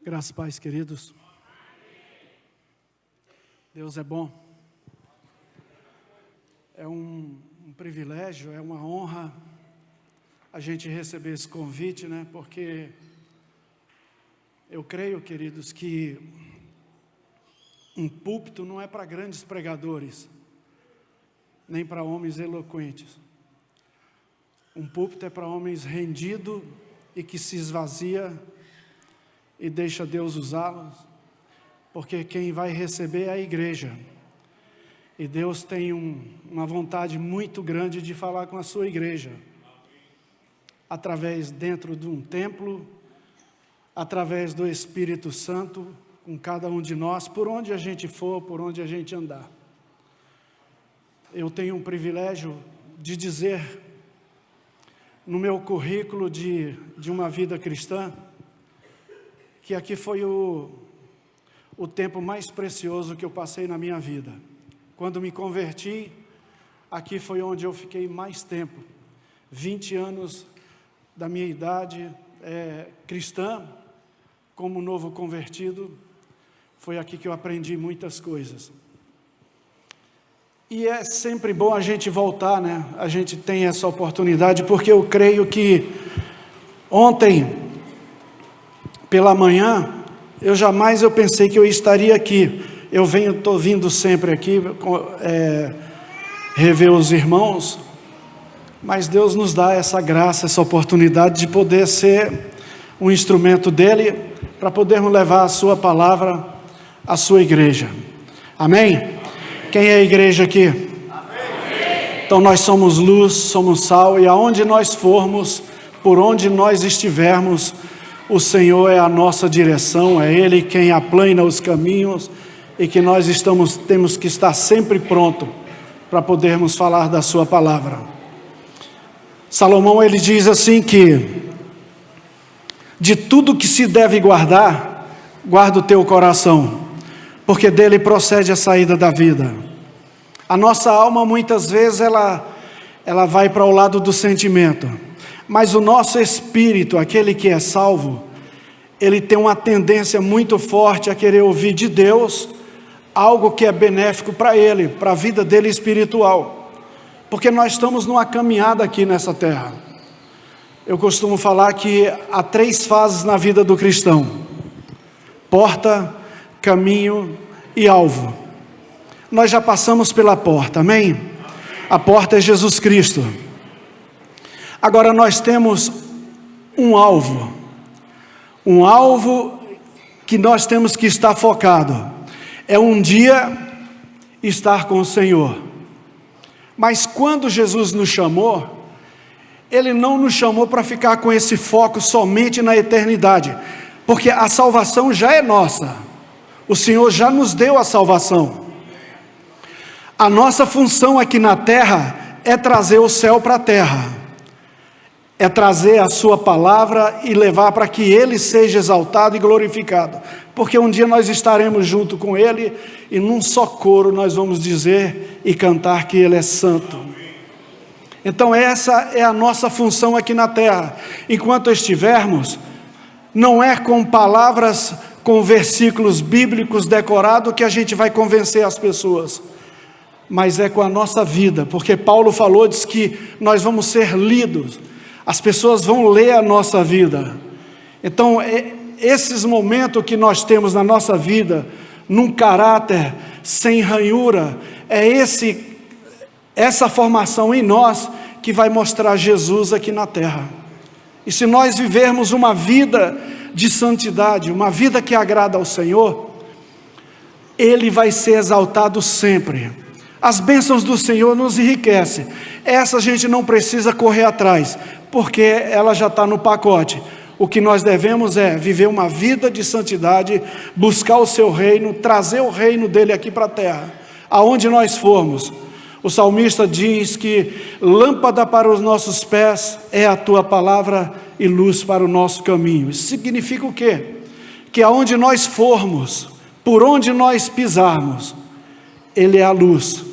Graças e paz, queridos. Deus é bom. É um privilégio, é uma honra a gente receber esse convite, né? Porque eu creio, queridos, que um púlpito não é para grandes pregadores, nem para homens eloquentes. Um púlpito é para homens rendidos e que se esvazia e deixa Deus usá-los, porque quem vai receber é a igreja. E Deus tem uma vontade muito grande de falar com a sua igreja, através dentro de um templo, através do Espírito Santo, com cada um de nós, por onde a gente for, por onde a gente andar. Eu tenho um privilégio de dizer, no meu currículo de uma vida cristã, que aqui foi o tempo mais precioso que eu passei na minha vida. Quando me converti, aqui foi onde eu fiquei mais tempo. 20 anos da minha idade cristã, como novo convertido, foi aqui que eu aprendi muitas coisas. E é sempre bom a gente voltar, né? A gente tem essa oportunidade, porque eu creio que ontem, pela manhã, eu pensei que eu estaria aqui. Estou vindo sempre aqui, rever os irmãos, mas Deus nos dá essa graça, essa oportunidade de poder ser um instrumento dEle, para podermos levar a sua palavra à sua igreja. Amém? Quem é a igreja aqui? Amém. Então nós somos luz, somos sal, e aonde nós formos, por onde nós estivermos, o Senhor é a nossa direção, é Ele quem aplana os caminhos, e que nós temos que estar sempre pronto para podermos falar da sua palavra. Salomão, ele diz assim que de tudo que se deve guardar, guarda o teu coração, porque dele procede a saída da vida. A nossa alma muitas vezes ela vai para o lado do sentimento, mas o nosso espírito, aquele que é salvo, ele tem uma tendência muito forte a querer ouvir de Deus algo que é benéfico para ele, para a vida dele espiritual, porque nós estamos numa caminhada aqui nessa terra. Eu costumo falar que há 3 fases na vida do cristão: porta, caminho e alvo. Nós já passamos pela porta, amém? A porta é Jesus Cristo. Agora nós temos um alvo que nós temos que estar focado. É um dia estar com o Senhor. Mas quando Jesus nos chamou, Ele não nos chamou para ficar com esse foco somente na eternidade, porque a salvação já é nossa. O Senhor já nos deu a salvação. A nossa função aqui na terra é trazer o céu para a terra. É trazer a sua palavra e levar para que Ele seja exaltado e glorificado. Porque um dia nós estaremos junto com Ele e num só coro nós vamos dizer e cantar que Ele é santo. Então essa é a nossa função aqui na terra. Enquanto estivermos, não é com palavras, com versículos bíblicos decorados que a gente vai convencer as pessoas, mas é com a nossa vida, porque Paulo falou, diz que nós vamos ser lidos. As pessoas vão ler a nossa vida. Então, esses momentos que nós temos na nossa vida, num caráter sem ranhura, é essa formação em nós que vai mostrar Jesus aqui na terra. E se nós vivermos uma vida de santidade, uma vida que agrada ao Senhor, Ele vai ser exaltado sempre. As bênçãos do Senhor nos enriquecem. Essa a gente não precisa correr atrás, porque ela já está no pacote. O que nós devemos é viver uma vida de santidade, buscar o seu reino, trazer o reino dele aqui para a terra, aonde nós formos. O salmista diz que lâmpada para os nossos pés é a tua palavra e luz para o nosso caminho. Isso significa o quê? Que aonde nós formos, por onde nós pisarmos, Ele é a luz.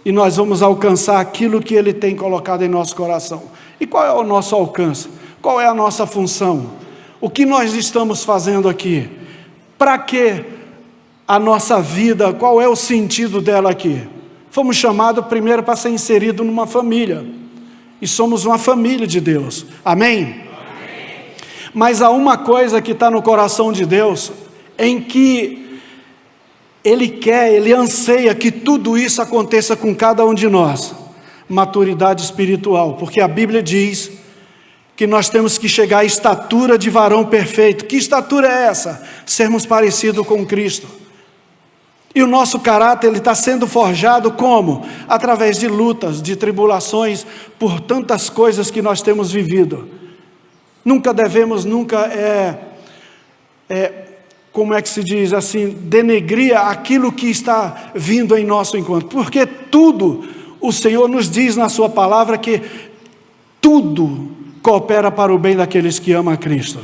E nós vamos alcançar aquilo que Ele tem colocado em nosso coração. E qual é o nosso alcance? Qual é a nossa função? O que nós estamos fazendo aqui? Para que a nossa vida, qual é o sentido dela aqui? Fomos chamados primeiro para ser inserido numa família, e somos uma família de Deus, amém? Amém. Mas há uma coisa que está no coração de Deus, em que Ele quer, Ele anseia que tudo isso aconteça com cada um de nós, maturidade espiritual, porque a Bíblia diz que nós temos que chegar à estatura de varão perfeito. Que estatura é essa? Sermos parecidos com Cristo. E o nosso caráter, ele está sendo forjado como? Através de lutas, de tribulações, por tantas coisas que nós temos vivido. Nunca devemos, como é que se diz assim, denegrir aquilo que está vindo em nosso encontro. Porque tudo, o Senhor nos diz na sua palavra que tudo coopera para o bem daqueles que amam a Cristo.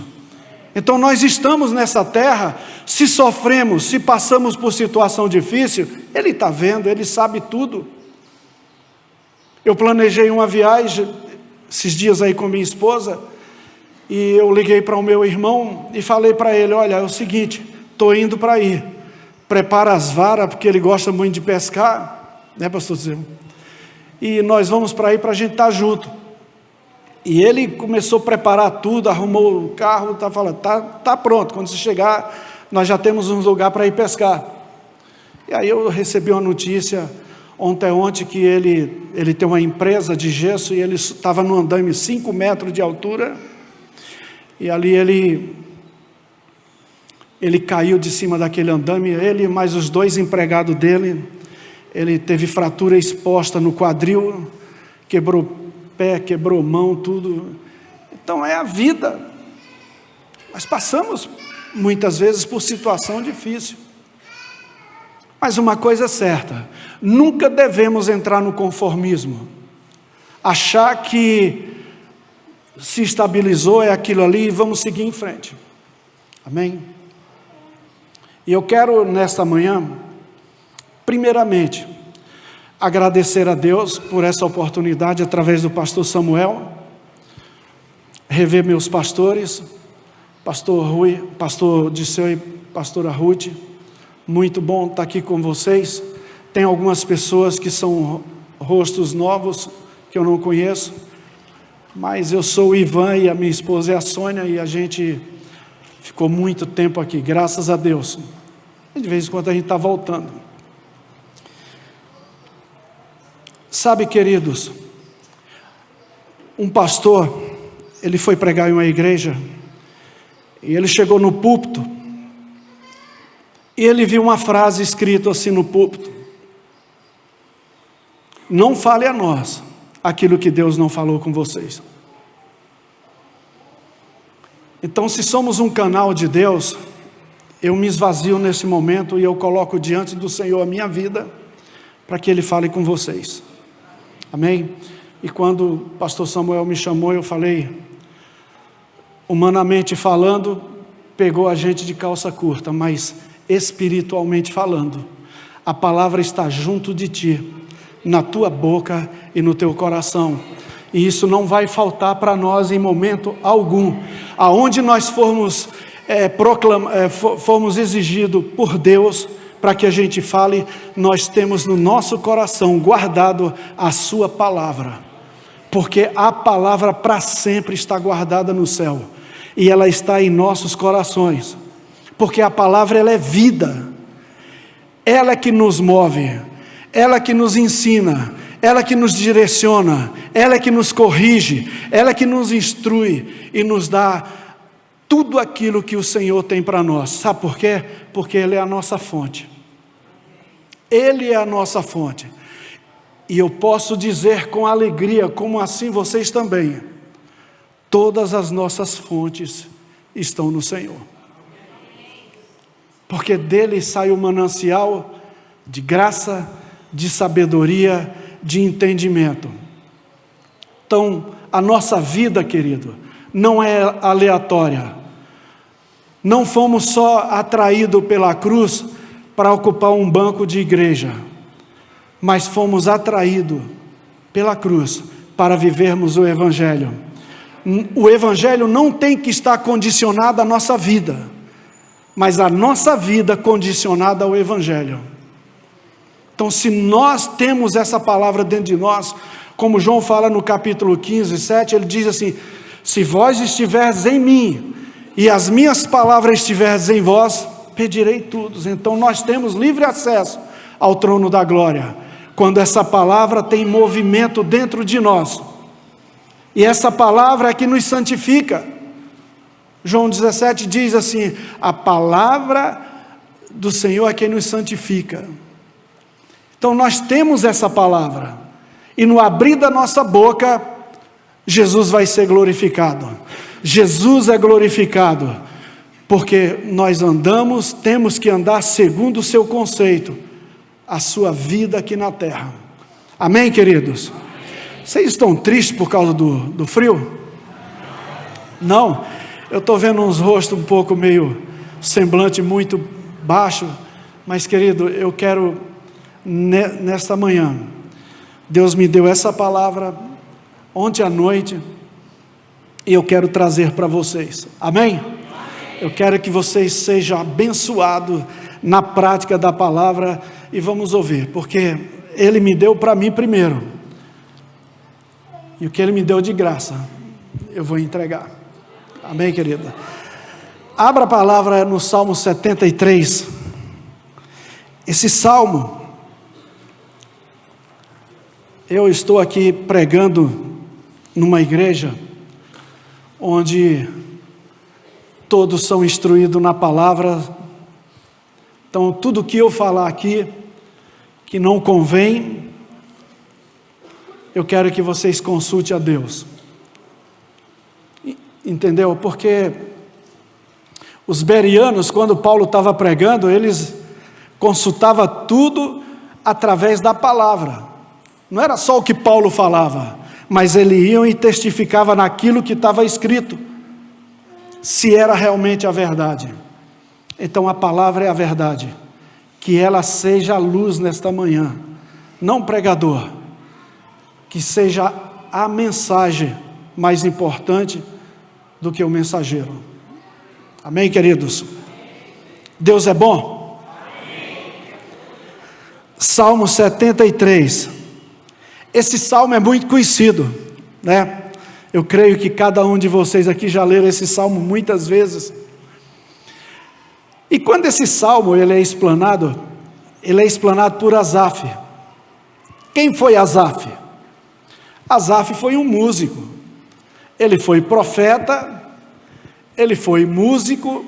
Então nós estamos nessa terra, se sofremos, se passamos por situação difícil, Ele está vendo, Ele sabe tudo. Eu planejei uma viagem, esses dias aí com minha esposa, e eu liguei para o meu irmão e falei para ele, olha, é o seguinte, estou indo para aí, prepara as varas, porque ele gosta muito de pescar, né, pastor Zé? E nós vamos para aí para a gente estar junto. E ele começou a preparar tudo, arrumou o carro, está falando, tá pronto, quando você chegar, nós já temos um lugar para ir pescar. E aí eu recebi uma notícia ontem que ele tem uma empresa de gesso e ele estava no andaime 5 metros de altura, e ali ele caiu de cima daquele andaime, ele mais os 2 empregados dele, ele teve fratura exposta no quadril, quebrou pé, quebrou mão, tudo. Então é a vida. Nós passamos muitas vezes por situação difícil. Mas uma coisa é certa, nunca devemos entrar no conformismo, achar que se estabilizou, é aquilo ali e vamos seguir em frente. Amém? E eu quero nesta manhã, primeiramente, agradecer a Deus por essa oportunidade através do pastor Samuel, rever meus pastores, pastor Rui, pastor Disseu e pastora Ruth. Muito bom estar aqui com vocês. Tem algumas pessoas que são rostos novos que eu não conheço, mas eu sou o Ivan e a minha esposa é a Sônia, e a gente ficou muito tempo aqui, graças a Deus. E de vez em quando a gente está voltando. Sabe, queridos, um pastor, ele foi pregar em uma igreja, e ele chegou no púlpito, e ele viu uma frase escrita assim no púlpito: não fale a nós aquilo que Deus não falou com vocês. Então, se somos um canal de Deus, eu me esvazio nesse momento e eu coloco diante do Senhor a minha vida, para que Ele fale com vocês. Amém? E quando o pastor Samuel me chamou, eu falei, humanamente falando, pegou a gente de calça curta, mas espiritualmente falando, a palavra está junto de ti, na tua boca e no teu coração, e isso não vai faltar para nós em momento algum. Aonde nós formos exigidos por Deus para que a gente fale, nós temos no nosso coração guardado a sua palavra, porque a palavra para sempre está guardada no céu, e ela está em nossos corações, porque a palavra, ela é vida, ela é que nos move, ela é que nos ensina, ela é que nos direciona, ela é que nos corrige, ela é que nos instrui e nos dá tudo aquilo que o Senhor tem para nós. Sabe por quê? Porque Ele é a nossa fonte. Ele é a nossa fonte. E eu posso dizer com alegria, como assim vocês também, todas as nossas fontes estão no Senhor. Porque dele sai o manancial de graça, de sabedoria, de entendimento. Então, a nossa vida, querido, não é aleatória. Não fomos só atraídos pela cruz para ocupar um banco de igreja, mas fomos atraídos pela cruz para vivermos o Evangelho. O Evangelho não tem que estar condicionado à nossa vida, mas a nossa vida condicionada ao Evangelho. Então, se nós temos essa palavra dentro de nós, como João fala no capítulo 15, 7, ele diz assim: se vós estiverdes em mim, e as minhas palavras estiverdes em vós, pedirei tudo. Então nós temos livre acesso ao trono da glória, quando essa palavra tem movimento dentro de nós, e essa palavra é que nos santifica. João 17 diz assim: a palavra do Senhor é quem nos santifica. Então nós temos essa palavra, e no abrir da nossa boca, Jesus vai ser glorificado. Jesus é glorificado, porque nós temos que andar segundo o seu conceito, a sua vida aqui na terra. Amém, queridos? Vocês estão tristes por causa do frio? Não? Eu estou vendo uns rostos um pouco meio, semblante muito baixo, mas querido, eu quero, nesta manhã, Deus me deu essa palavra ontem à noite, e eu quero trazer para vocês. Amém? Eu quero que vocês sejam abençoados na prática da palavra, e vamos ouvir, porque Ele me deu para mim primeiro, e o que Ele me deu de graça, eu vou entregar. Amém, querida? Abra a palavra no Salmo 73, esse Salmo, eu estou aqui pregando numa igreja, onde todos são instruídos na palavra. Então tudo que eu falar aqui, que não convém, eu quero que vocês consultem a Deus, entendeu? Porque os bereanos, quando Paulo estava pregando, eles consultavam tudo através da palavra, não era só o que Paulo falava, mas eles iam e testificavam naquilo que estava escrito, se era realmente a verdade. Então a palavra é a verdade, que ela seja a luz nesta manhã, não pregador, que seja a mensagem mais importante do que o mensageiro. Amém, queridos? Deus é bom? Salmo 73, esse salmo é muito conhecido, né? Eu creio que cada um de vocês aqui já leram esse salmo muitas vezes. E quando esse salmo ele é explanado por Asaf. Quem foi Asaf? Asaf foi um músico, ele foi profeta, ele foi músico,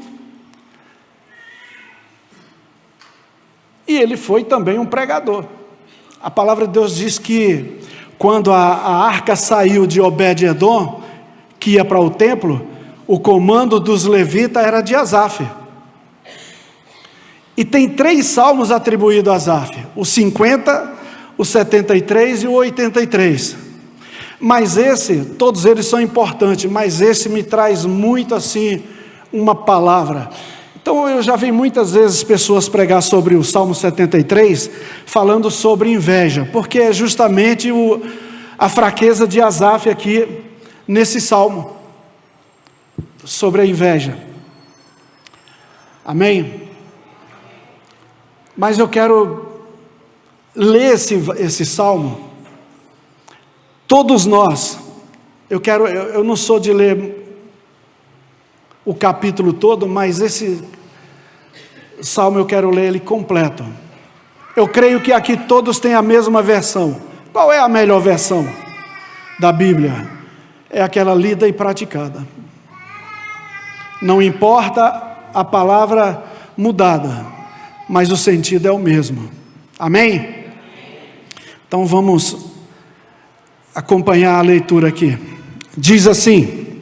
e ele foi também um pregador. A palavra de Deus diz que quando a arca saiu de Obed-edom, que ia para o templo, o comando dos levitas era de Asaf. E tem 3 salmos atribuídos a Asaf, o 50, o 73 e o 83. Mas todos eles são importantes, mas esse me traz muito assim, uma palavra. Então eu já vi muitas vezes pessoas pregar sobre o Salmo 73, falando sobre inveja, porque é justamente a fraqueza de Asaf aqui, nesse Salmo, sobre a inveja. Amém? Mas eu quero ler esse Salmo. Todos nós, eu não sou de ler o capítulo todo, mas esse salmo eu quero ler ele completo. Eu creio que aqui todos têm a mesma versão. Qual é a melhor versão da Bíblia? É aquela lida e praticada. Não importa a palavra mudada, mas o sentido é o mesmo. Amém? Então vamos acompanhar a leitura aqui. Diz assim: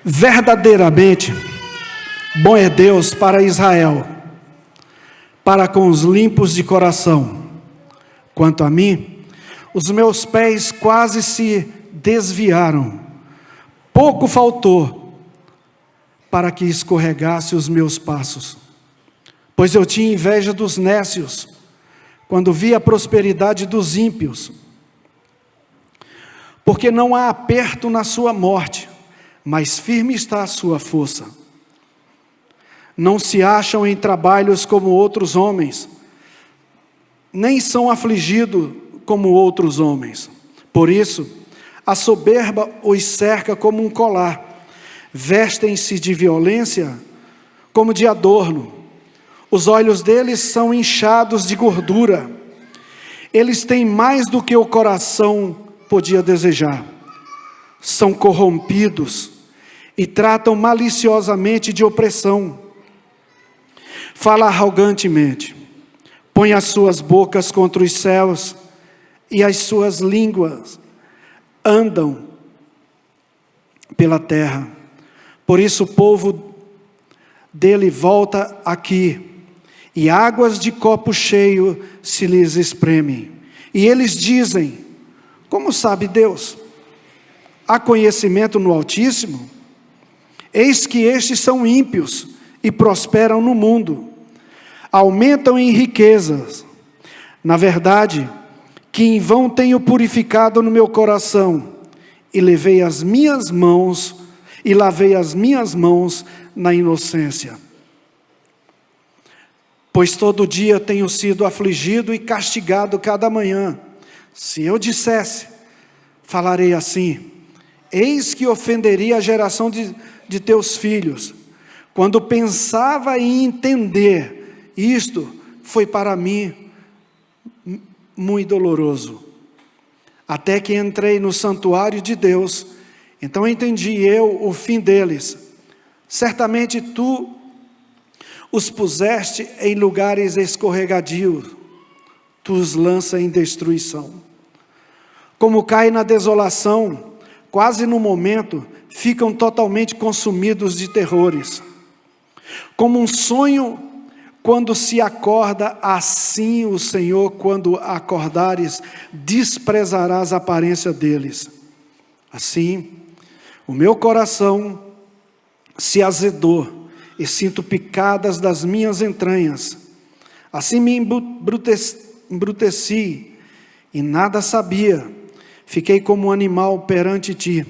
verdadeiramente bom é Deus para Israel, para com os limpos de coração. Quanto a mim, os meus pés quase se desviaram, pouco faltou para que escorregasse os meus passos, pois eu tinha inveja dos nécios, quando vi a prosperidade dos ímpios. porque não há aperto na sua morte, mas firme está a sua força. Não se acham em trabalhos como outros homens, nem são afligidos como outros homens. Por isso, a soberba os cerca como um colar, vestem-se de violência como de adorno. Os olhos deles são inchados de gordura. Eles têm mais do que o coração podia desejar. São corrompidos e tratam maliciosamente de opressão. Fala arrogantemente, põe as suas bocas contra os céus e as suas línguas andam pela terra. Por isso o povo dele volta aqui, e águas de copo cheio se lhes espremem. E eles dizem: como sabe Deus? Há conhecimento no Altíssimo? Eis que estes são ímpios e prosperam no mundo, aumentam em riquezas. Na verdade, que em vão tenho purificado no meu coração, e lavei as minhas mãos na inocência. Pois todo dia tenho sido afligido e castigado cada manhã. Se eu dissesse, falarei assim: eis que ofenderia a geração de teus filhos. Quando pensava em entender, isto foi para mim muito doloroso. Até que entrei no santuário de Deus, então entendi eu o fim deles. Certamente tu os puseste em lugares escorregadios, tu os lanças em destruição. Como caem na desolação, quase no momento, ficam totalmente consumidos de terrores. Como um sonho, quando se acorda, assim o Senhor, quando acordares, desprezarás a aparência deles. Assim, o meu coração se azedou, e sinto picadas das minhas entranhas. Assim me embruteci, e nada sabia. Fiquei como um animal perante ti.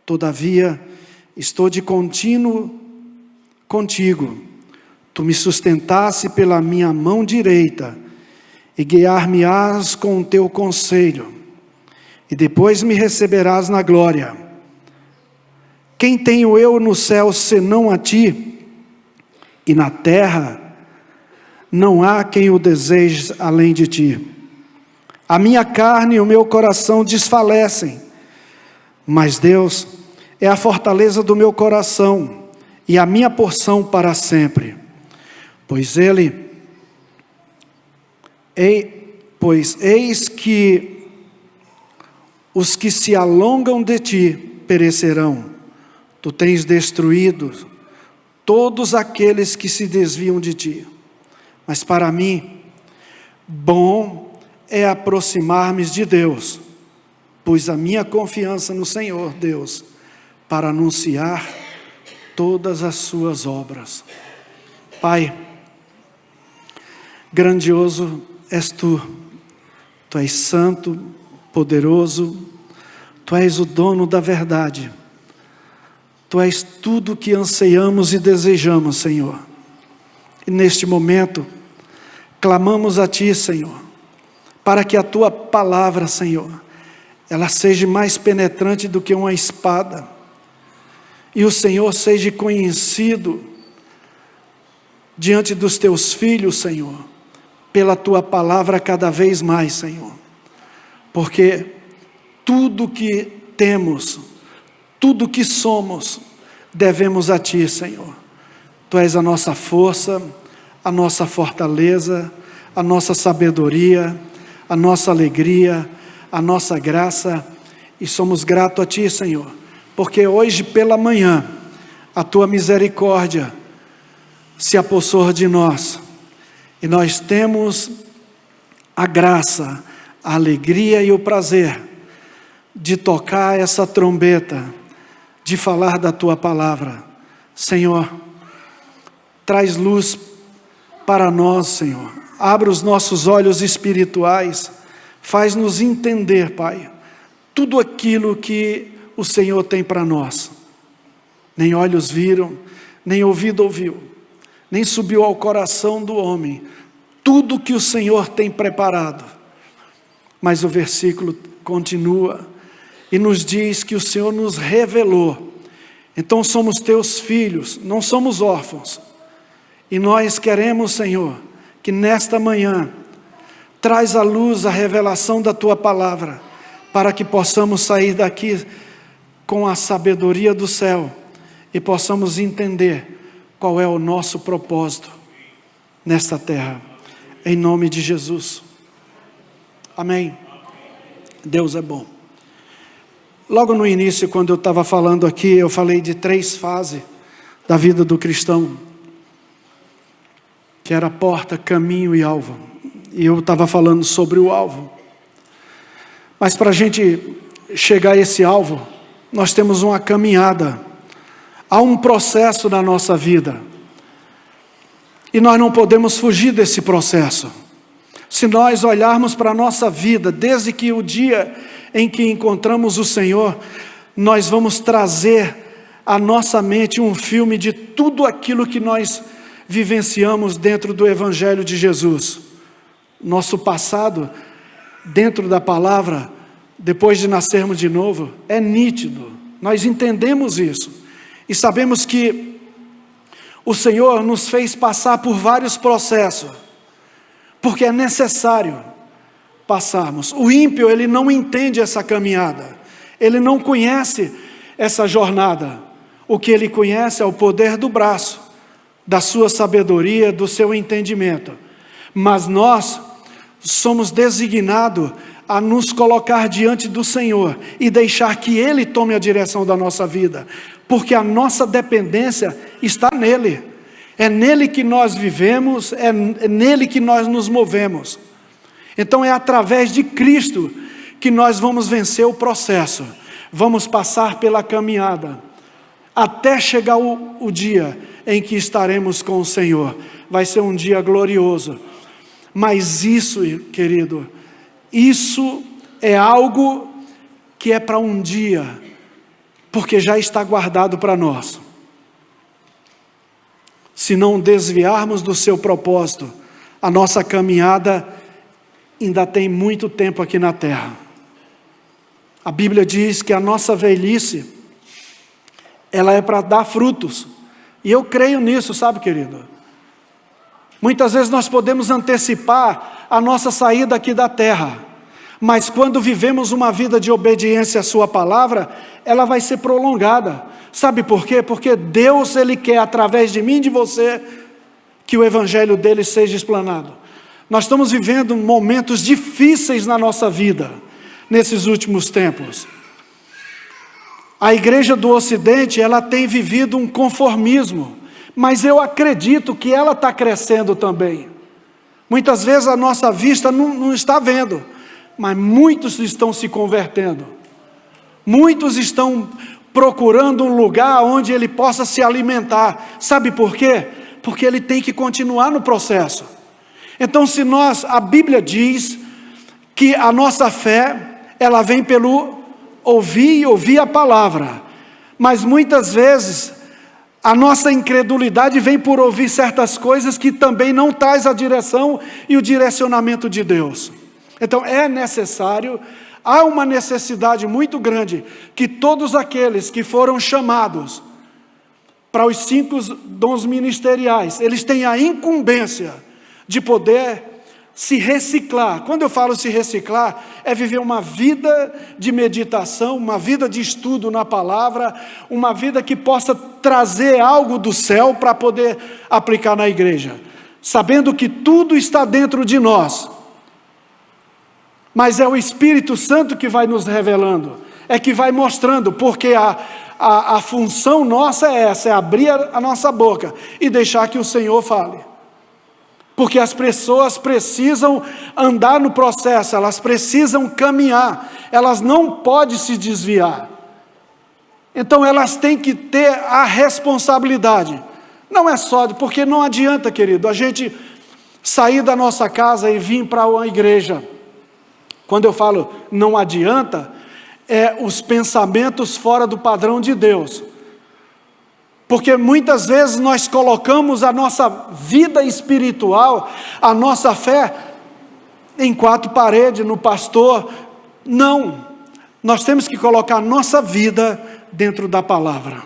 Todavia, estou de contínuo contigo. Tu me sustentaste pela minha mão direita, e guiar-me-ás com o teu conselho, e depois me receberás na glória. Quem tenho eu no céu senão a ti? E na terra não há quem o deseje além de ti. A minha carne e o meu coração desfalecem, mas Deus é a fortaleza do meu coração e a minha porção para sempre. Pois eis que os que se alongam de ti perecerão. Tu tens destruído todos aqueles que se desviam de ti. Mas para mim, bom é aproximar-me de Deus, pus a minha confiança no Senhor Deus, para anunciar todas as suas obras. Pai, grandioso és tu, tu és santo, poderoso, tu és o dono da verdade. Tu és tudo o que anseiamos e desejamos, Senhor. E neste momento, clamamos a Ti, Senhor, para que a Tua palavra, Senhor, ela seja mais penetrante do que uma espada, e o Senhor seja conhecido diante dos Teus filhos, Senhor, pela Tua palavra cada vez mais, Senhor, porque tudo que temos, tudo que somos, devemos a Ti, Senhor. Tu és a nossa força, a nossa fortaleza, a nossa sabedoria, a nossa alegria, a nossa graça, e somos gratos a Ti, Senhor, porque hoje pela manhã, a Tua misericórdia se apossou de nós, e nós temos a graça, a alegria e o prazer de tocar essa trombeta, de falar da Tua palavra. Senhor, traz luz para nós, Senhor. Abre os nossos olhos espirituais, faz-nos entender, Pai, tudo aquilo que o Senhor tem para nós. Nem olhos viram, nem ouvido ouviu, nem subiu ao coração do homem tudo que o Senhor tem preparado. Mas o versículo continua e nos diz que o Senhor nos revelou. Então somos teus filhos, não somos órfãos. E nós queremos, Senhor, que nesta manhã traz à luz a revelação da tua palavra, para que possamos sair daqui com a sabedoria do céu e possamos entender qual é o nosso propósito nesta terra. Em nome de Jesus. Amém. Deus é bom. Logo no início, quando eu estava falando aqui, eu falei de 3 fases da vida do cristão, que era porta, caminho e alvo. E eu estava falando sobre o alvo. Mas para a gente chegar a esse alvo, nós temos uma caminhada. Há um processo na nossa vida. E nós não podemos fugir desse processo. Se nós olharmos para a nossa vida, desde que o dia em que encontramos o Senhor, nós vamos trazer à nossa mente um filme de tudo aquilo que nós vivenciamos dentro do Evangelho de Jesus. Nosso passado, dentro da palavra, depois de nascermos de novo, é nítido. Nós entendemos isso. E sabemos que o Senhor nos fez passar por vários processos, porque é necessário passarmos. O ímpio, ele não entende essa caminhada, ele não conhece essa jornada. O que ele conhece é o poder do braço, da sua sabedoria, do seu entendimento. Mas nós somos designados a nos colocar diante do Senhor e deixar que Ele tome a direção da nossa vida, porque a nossa dependência está nele. É nele que nós vivemos, é nele que nós nos movemos. Então é através de Cristo que nós vamos vencer o processo, vamos passar pela caminhada, até chegar o dia em que estaremos com o Senhor. Vai ser um dia glorioso. Mas isso, querido, isso é algo que é para um dia, porque já está guardado para nós. Se não desviarmos do seu propósito, a nossa caminhada ainda tem muito tempo aqui na terra. A Bíblia diz que a nossa velhice, ela é para dar frutos. E eu creio nisso, sabe, querido? Muitas vezes nós podemos antecipar a nossa saída aqui da terra, mas quando vivemos uma vida de obediência à sua palavra, ela vai ser prolongada. Sabe por quê? Porque Deus, Ele quer, através de mim e de você, que o evangelho dele seja explanado. Nós estamos vivendo momentos difíceis na nossa vida, nesses últimos tempos. A igreja do Ocidente, ela tem vivido um conformismo, mas eu acredito que ela está crescendo também. Muitas vezes a nossa vista não está vendo, mas muitos estão se convertendo. Muitos estão procurando um lugar onde ele possa se alimentar. Sabe por quê? Porque ele tem que continuar no processo. Então, a Bíblia diz que a nossa fé, ela vem pelo ouvir a palavra. Mas muitas vezes, a nossa incredulidade vem por ouvir certas coisas que também não traz a direção e o direcionamento de Deus. Então é necessário, há uma necessidade muito grande, que todos aqueles que foram chamados para os 5 dons ministeriais, eles têm a incumbência de poder se reciclar. Quando eu falo se reciclar, é viver uma vida de meditação, uma vida de estudo na palavra, uma vida que possa trazer algo do céu para poder aplicar na igreja, sabendo que tudo está dentro de nós, mas é o Espírito Santo que vai nos revelando, é que vai mostrando, porque a função nossa é essa, é abrir a nossa boca e deixar que o Senhor fale. Porque as pessoas precisam andar no processo, elas precisam caminhar, elas não podem se desviar. Então elas têm que ter a responsabilidade. Não é só, porque não adianta, querido, a gente sair da nossa casa e vir para uma igreja. Quando eu falo não adianta, os pensamentos fora do padrão de Deus. Porque muitas vezes nós colocamos a nossa vida espiritual, a nossa fé, em quatro paredes, no pastor. Não, nós temos que colocar a nossa vida dentro da palavra.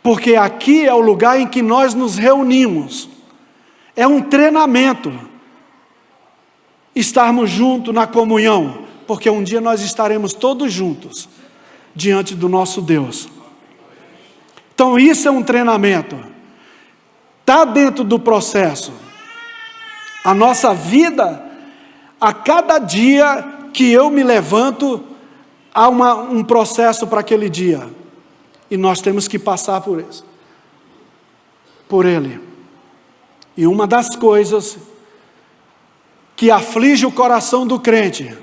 Porque aqui é o lugar em que nós nos reunimos. É um treinamento. Estarmos juntos na comunhão. Porque um dia nós estaremos todos juntos diante do nosso Deus. Então isso é um treinamento. Está dentro do processo. A nossa vida, a cada dia que eu me levanto, há um processo para aquele dia. E nós temos que passar por isso. Por ele. E uma das coisas que aflige o coração do crente,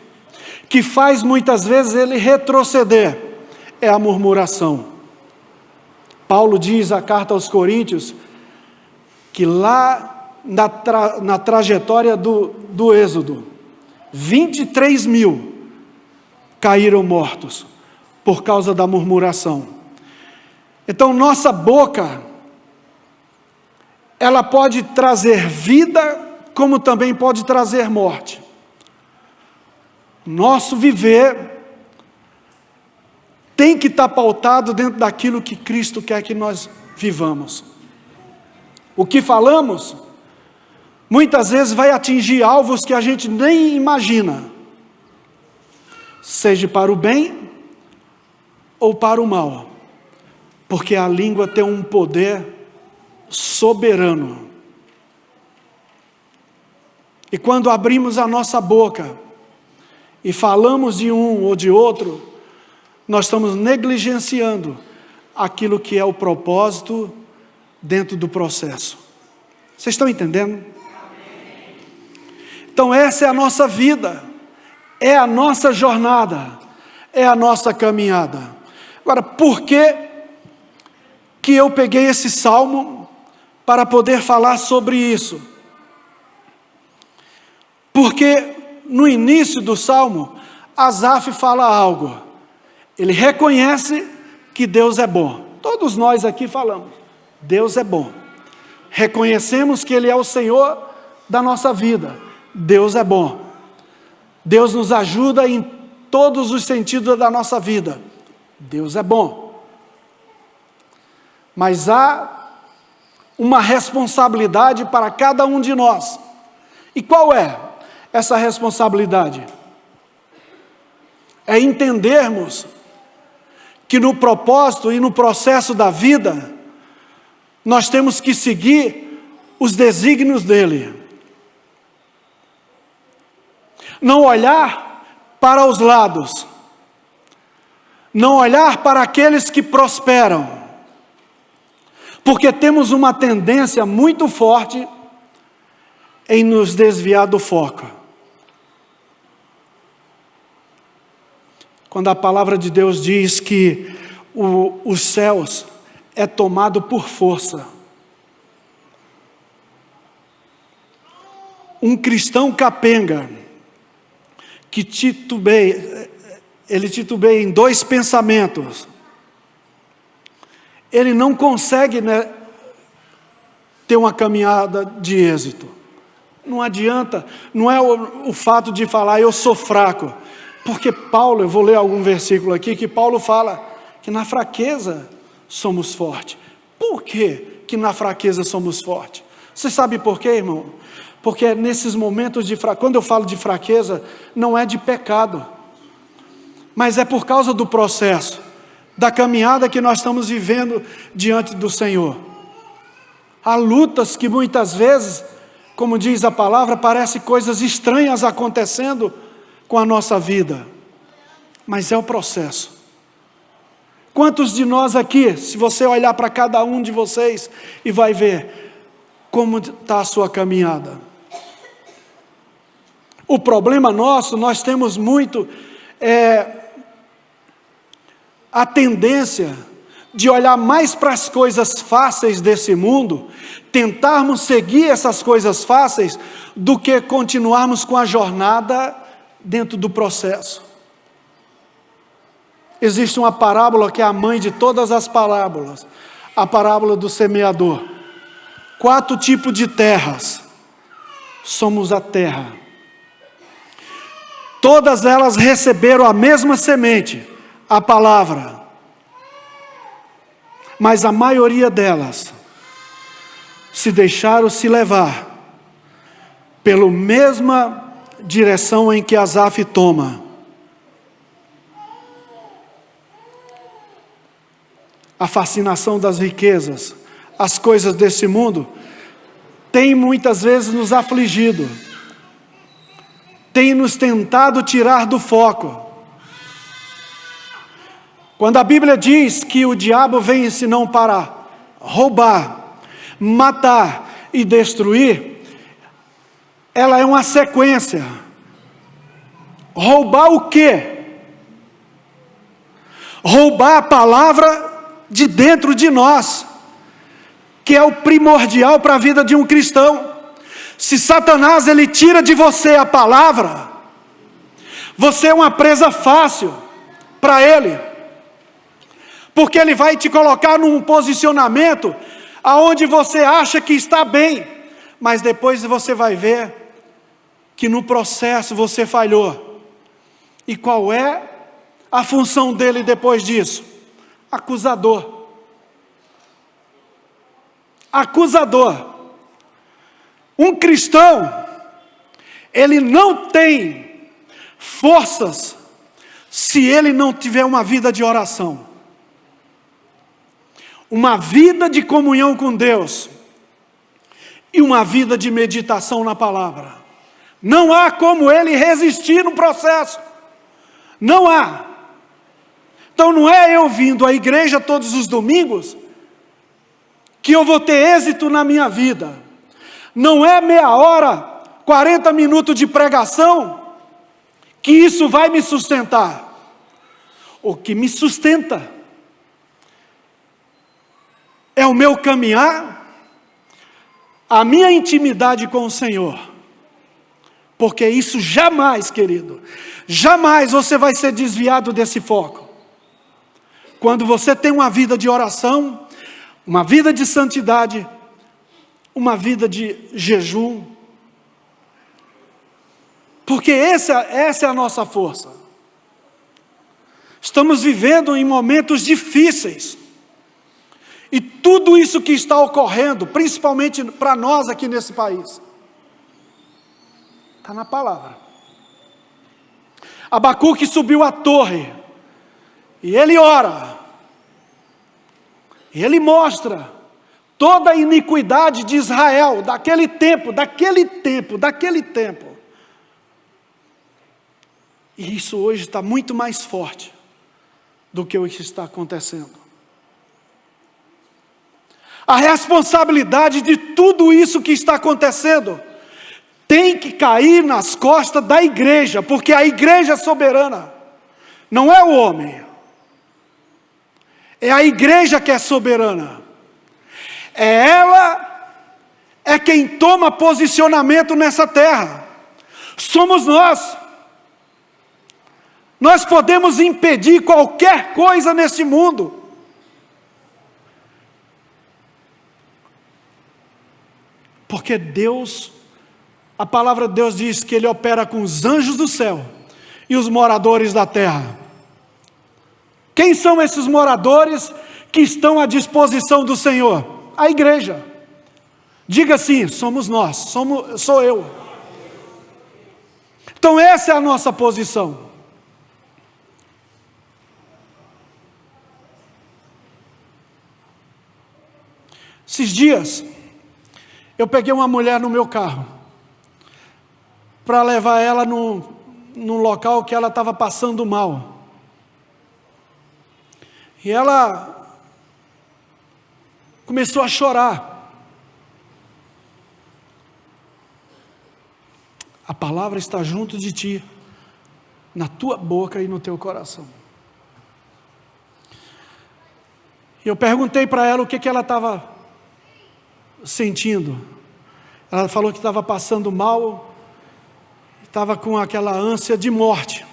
que faz muitas vezes ele retroceder, é a murmuração. Paulo diz na carta aos Coríntios, que lá na trajetória do Êxodo, 23.000 caíram mortos, por causa da murmuração. Então nossa boca, ela pode trazer vida, como também pode trazer morte. Nosso viver tem que estar pautado dentro daquilo que Cristo quer que nós vivamos. O que falamos, muitas vezes vai atingir alvos que a gente nem imagina, seja para o bem ou para o mal, porque a língua tem um poder soberano. E quando abrimos a nossa boca e falamos de um ou de outro, nós estamos negligenciando aquilo que é o propósito dentro do processo. Vocês estão entendendo? Então essa é a nossa vida, é a nossa jornada, é a nossa caminhada. Agora, por que eu peguei esse salmo para poder falar sobre isso? Porque no início do salmo, Asaf fala algo. Ele reconhece que Deus é bom. Todos nós aqui falamos, Deus é bom. Reconhecemos que Ele é o Senhor da nossa vida. Deus é bom. Deus nos ajuda em todos os sentidos da nossa vida. Deus é bom. Mas há uma responsabilidade para cada um de nós. E qual é essa responsabilidade? É entendermos que no propósito e no processo da vida, nós temos que seguir os desígnios dele. Não olhar para os lados. Não olhar para aqueles que prosperam. Porque temos uma tendência muito forte em nos desviar do foco. Quando a palavra de Deus diz que os céus é tomado por força. Um cristão capenga, que ele titubeia em dois pensamentos. Ele não consegue, ter uma caminhada de êxito. Não adianta, não é o fato de falar eu sou fraco. Porque Paulo, eu vou ler algum versículo aqui, que Paulo fala que na fraqueza somos fortes. Por que na fraqueza somos fortes? Você sabe por quê, irmão? Porque é nesses momentos de fraqueza, quando eu falo de fraqueza, não é de pecado, mas é por causa do processo, da caminhada que nós estamos vivendo diante do Senhor. Há lutas que muitas vezes, como diz a palavra, parecem coisas estranhas acontecendo com a nossa vida, mas é o processo. Quantos de nós aqui, se você olhar para cada um de vocês e vai ver como está a sua caminhada. O problema nosso, nós temos muito a tendência de olhar mais para as coisas fáceis desse mundo, tentarmos seguir essas coisas fáceis, do que continuarmos com a jornada dentro do processo. existe uma parábola que é a mãe de todas as parábolas, a parábola do semeador. 4 tipos de terras. Somos a terra. Todas elas receberam a mesma semente, a palavra. Mas a maioria delas se deixaram se levar pela mesma direção em que Asaf toma. A fascinação das riquezas, as coisas desse mundo, tem muitas vezes nos afligido, tem nos tentado tirar do foco. Quando a Bíblia diz que o diabo vem senão para roubar, matar e destruir, ela é uma sequência. Roubar o quê? Roubar a palavra de dentro de nós, que é o primordial para a vida de um cristão. Se Satanás ele tira de você a palavra, você é uma presa fácil para ele, porque ele vai te colocar num posicionamento aonde você acha que está bem, mas depois você vai ver que no processo você falhou. E qual é a função dele depois disso? Acusador. Acusador. Um cristão, ele não tem forças se ele não tiver uma vida de oração, uma vida de comunhão com Deus e uma vida de meditação na palavra. Não há como ele resistir no processo. Não há. Então não é eu vindo à igreja todos os domingos que eu vou ter êxito na minha vida. Não é meia hora, 40 minutos de pregação que isso vai me sustentar. O que me sustenta é o meu caminhar, a minha intimidade com o Senhor. Porque isso jamais, querido, jamais você vai ser desviado desse foco. Quando você tem uma vida de oração, uma vida de santidade, uma vida de jejum, porque essa é a nossa força. Estamos vivendo em momentos difíceis, e tudo isso que está ocorrendo, principalmente para nós aqui nesse país, está na palavra. Abacuque subiu à torre, e ele ora, e ele mostra toda a iniquidade de Israel, daquele tempo. E isso hoje está muito mais forte do que o que está acontecendo. A responsabilidade de tudo isso que está acontecendo tem que cair nas costas da igreja, porque a igreja é soberana, não é o homem. É a igreja que é soberana. Ela é quem toma posicionamento nessa terra. Somos nós. Nós podemos impedir qualquer coisa nesse mundo. Porque Deus, a palavra de Deus diz que Ele opera com os anjos do céu e os moradores da terra. Quem são esses moradores que estão à disposição do Senhor? A igreja. Diga assim: somos nós, sou eu. Então essa é a nossa posição. Esses dias, eu peguei uma mulher no meu carro, para levar ela num local que ela estava passando mal. E ela começou a chorar. A palavra está junto de ti, na tua boca e no teu coração. Eu perguntei para ela o que ela estava sentindo. Ela falou que estava passando mal, estava com aquela ânsia de morte.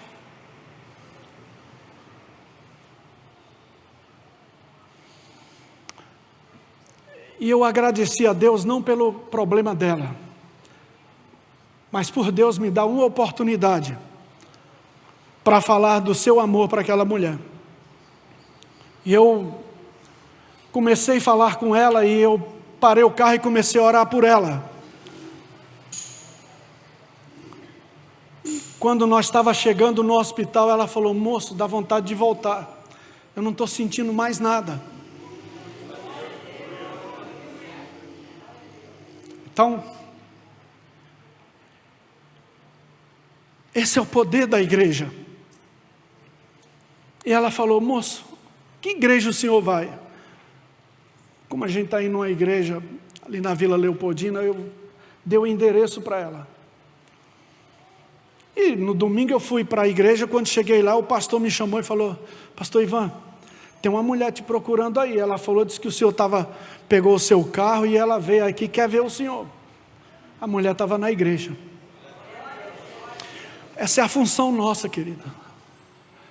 E eu agradeci a Deus não pelo problema dela, mas por Deus me dar uma oportunidade para falar do seu amor para aquela mulher. E eu comecei a falar com ela e eu parei o carro e comecei a orar por ela. Quando nós estávamos chegando no hospital, ela falou: moço, dá vontade de voltar, eu não estou sentindo mais nada. Então, esse é o poder da igreja. E ela falou: moço, que igreja o senhor vai? Como a gente está indo numa igreja ali na Vila Leopoldina, eu dei o endereço para ela. E no domingo eu fui para a igreja. Quando cheguei lá, o pastor me chamou e falou: pastor Ivan, tem uma mulher te procurando aí. Ela falou, disse que o senhor pegou o seu carro e ela veio aqui, quer ver o senhor. A mulher estava na igreja. Essa é a função nossa, querida.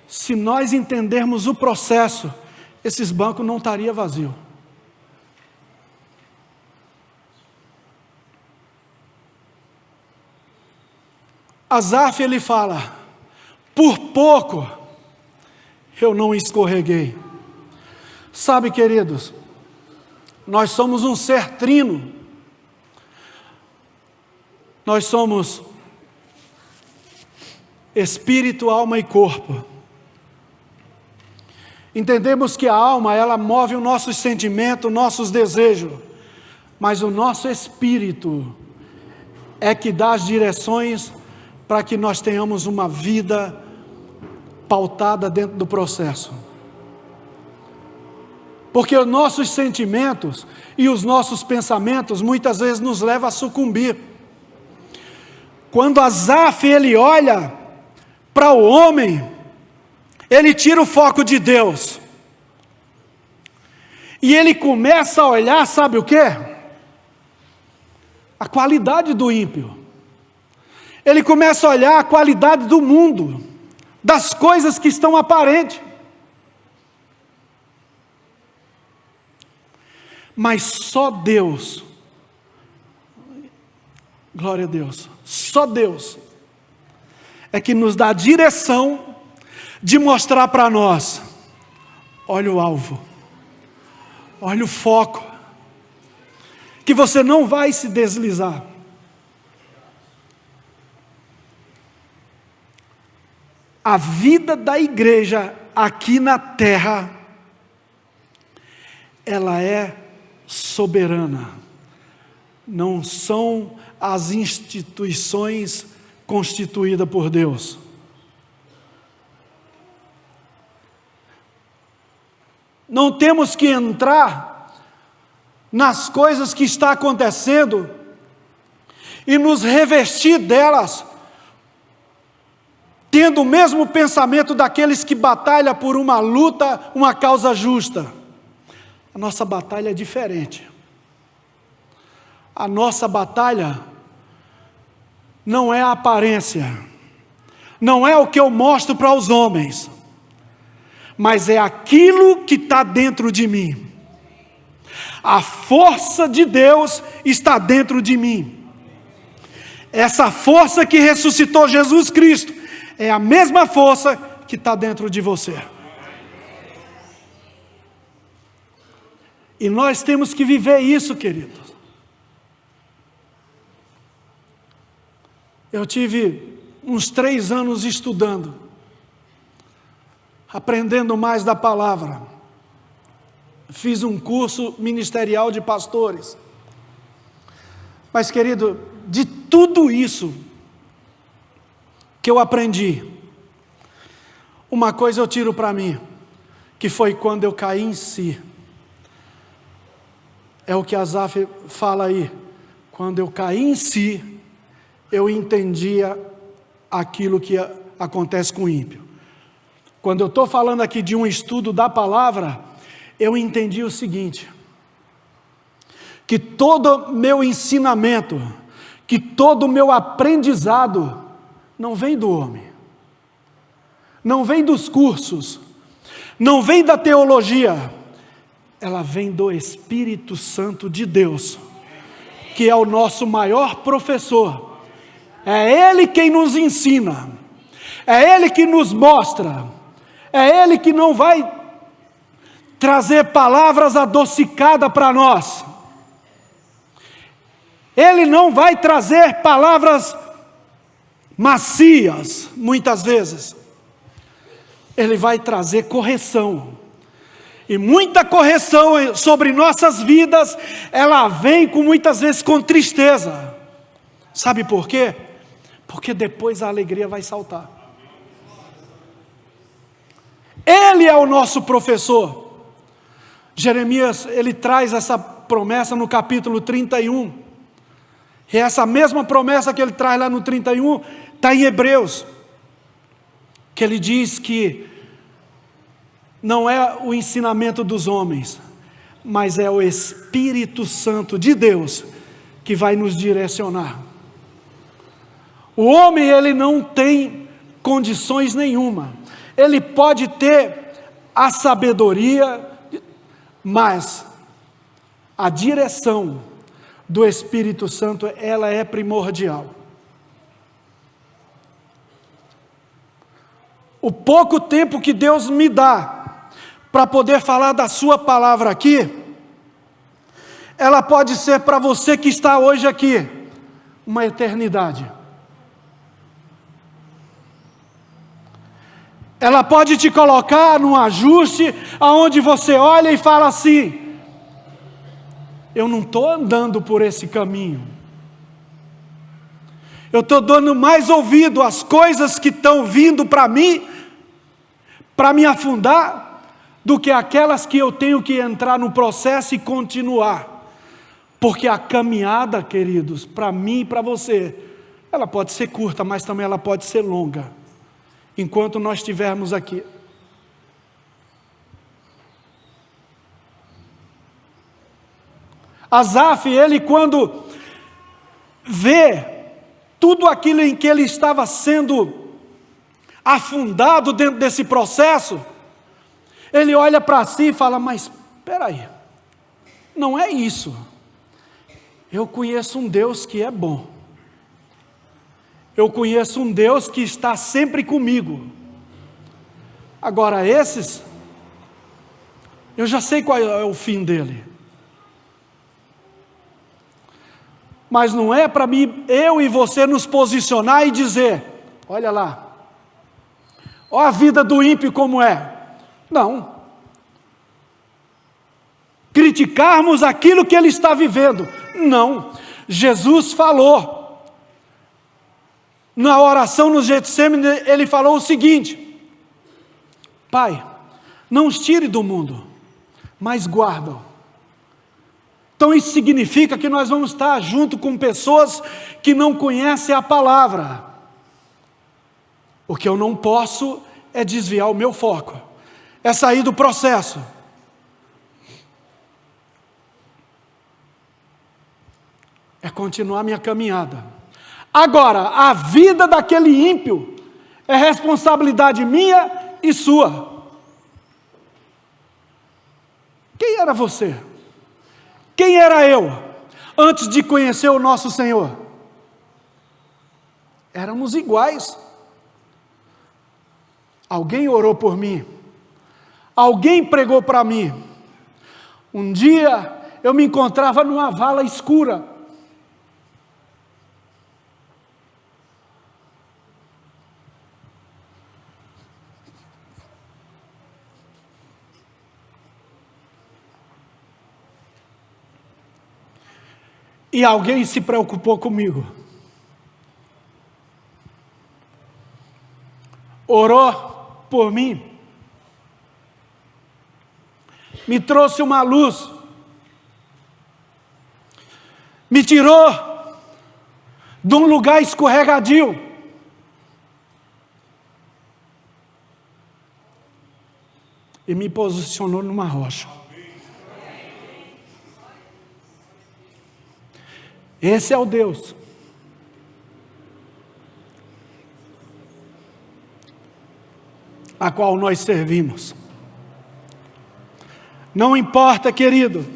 Se nós entendermos o processo, esses bancos não estariam vazios. Asaf, ele fala: por pouco eu não escorreguei. Sabe, queridos, nós somos um ser trino. Nós somos espírito, alma e corpo. Entendemos que a alma, ela move os nossos sentimentos, nossos desejos, mas o nosso espírito é que dá as direções para que nós tenhamos uma vida pautada dentro do processo. Porque os nossos sentimentos e os nossos pensamentos muitas vezes nos levam a sucumbir. Quando Asaf, ele olha para o homem, ele tira o foco de Deus. E ele começa a olhar, sabe o quê? A qualidade do ímpio. Ele começa a olhar a qualidade do mundo, das coisas que estão aparentes. Mas só Deus, glória a Deus, só Deus é que nos dá a direção de mostrar para nós: olha o alvo, olha o foco, que você não vai se deslizar. A vida da igreja aqui na terra, ela é soberana. Não são as instituições constituídas por Deus. Não temos que entrar nas coisas que estão acontecendo e nos revestir delas, tendo o mesmo pensamento daqueles que batalham por uma luta, uma causa justa. A nossa batalha é diferente. A nossa batalha não é a aparência, não é o que eu mostro para os homens, mas é aquilo que está dentro de mim. A força de Deus está dentro de mim. Essa força que ressuscitou Jesus Cristo é a mesma força que está dentro de você. E nós temos que viver isso, queridos. Eu tive uns 3 anos estudando, aprendendo mais da palavra. Fiz um curso ministerial de pastores. Mas, querido, de tudo isso que eu aprendi, uma coisa eu tiro para mim, que foi quando eu caí em si. É o que Asaf fala aí. Quando eu caí em si, eu entendia aquilo que acontece com o ímpio. Quando eu estou falando aqui de um estudo da palavra, eu entendi o seguinte: que todo meu ensinamento, que todo meu aprendizado, não vem do homem, não vem dos cursos, não vem da teologia, ela vem do Espírito Santo de Deus, que é o nosso maior professor. É Ele quem nos ensina, é Ele que nos mostra, é Ele que não vai trazer palavras adocicadas para nós. Ele não vai trazer palavras macias, muitas vezes. Ele vai trazer correção. E muita correção sobre nossas vidas, ela vem muitas vezes com tristeza. Sabe por quê? Porque depois a alegria vai saltar. Ele é o nosso professor. Jeremias, ele traz essa promessa no capítulo 31. E essa mesma promessa que ele traz lá no 31, está em Hebreus. Que ele diz que não é o ensinamento dos homens, mas é o Espírito Santo de Deus que vai nos direcionar. O homem, ele não tem condições nenhuma. Ele pode ter a sabedoria, mas a direção do Espírito Santo, ela é primordial. O pouco tempo que Deus me dá para poder falar da sua palavra aqui, ela pode ser para você que está hoje aqui, uma eternidade. Ela pode te colocar num ajuste, aonde você olha e fala assim: eu não estou andando por esse caminho. Eu estou dando mais ouvido às coisas que estão vindo para mim, para me afundar, do que aquelas que eu tenho que entrar no processo e continuar. Porque a caminhada, queridos, para mim e para você, ela pode ser curta, mas também ela pode ser longa, enquanto nós estivermos aqui. Asaf, ele quando vê tudo aquilo em que ele estava sendo afundado dentro desse processo, ele olha para si e fala: mas espera aí, não é isso. Eu conheço um Deus que é bom. Eu conheço um Deus que está sempre comigo. Agora esses, eu já sei qual é o fim dele. Mas não é para mim, eu e você nos posicionar e dizer: olha lá, olha a vida do ímpio como é. Não. Criticarmos aquilo que ele está vivendo. Não. Jesus falou, na oração no Getsemane, ele falou o seguinte: Pai, não os tire do mundo, mas guarda. Então isso significa que nós vamos estar junto com pessoas que não conhecem a palavra. O que eu não posso é desviar o meu foco, é sair do processo. É continuar minha caminhada. Agora, a vida daquele ímpio é responsabilidade minha e sua. Quem era você? Quem era eu antes de conhecer o nosso Senhor? Éramos iguais. Alguém orou por mim. Alguém pregou para mim. Um dia eu me encontrava numa vala escura. E alguém se preocupou comigo. Orou por mim. Me trouxe uma luz. Me tirou de um lugar escorregadio. E me posicionou numa rocha. Esse é o Deus a qual nós servimos. Não importa, querido,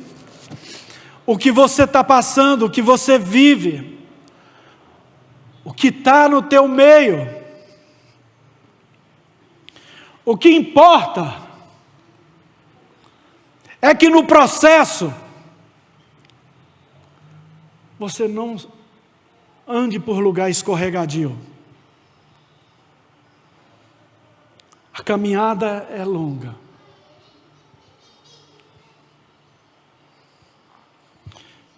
o que você está passando, o que você vive, o que está no teu meio, o que importa é que no processo você não ande por lugar escorregadio. A caminhada é longa.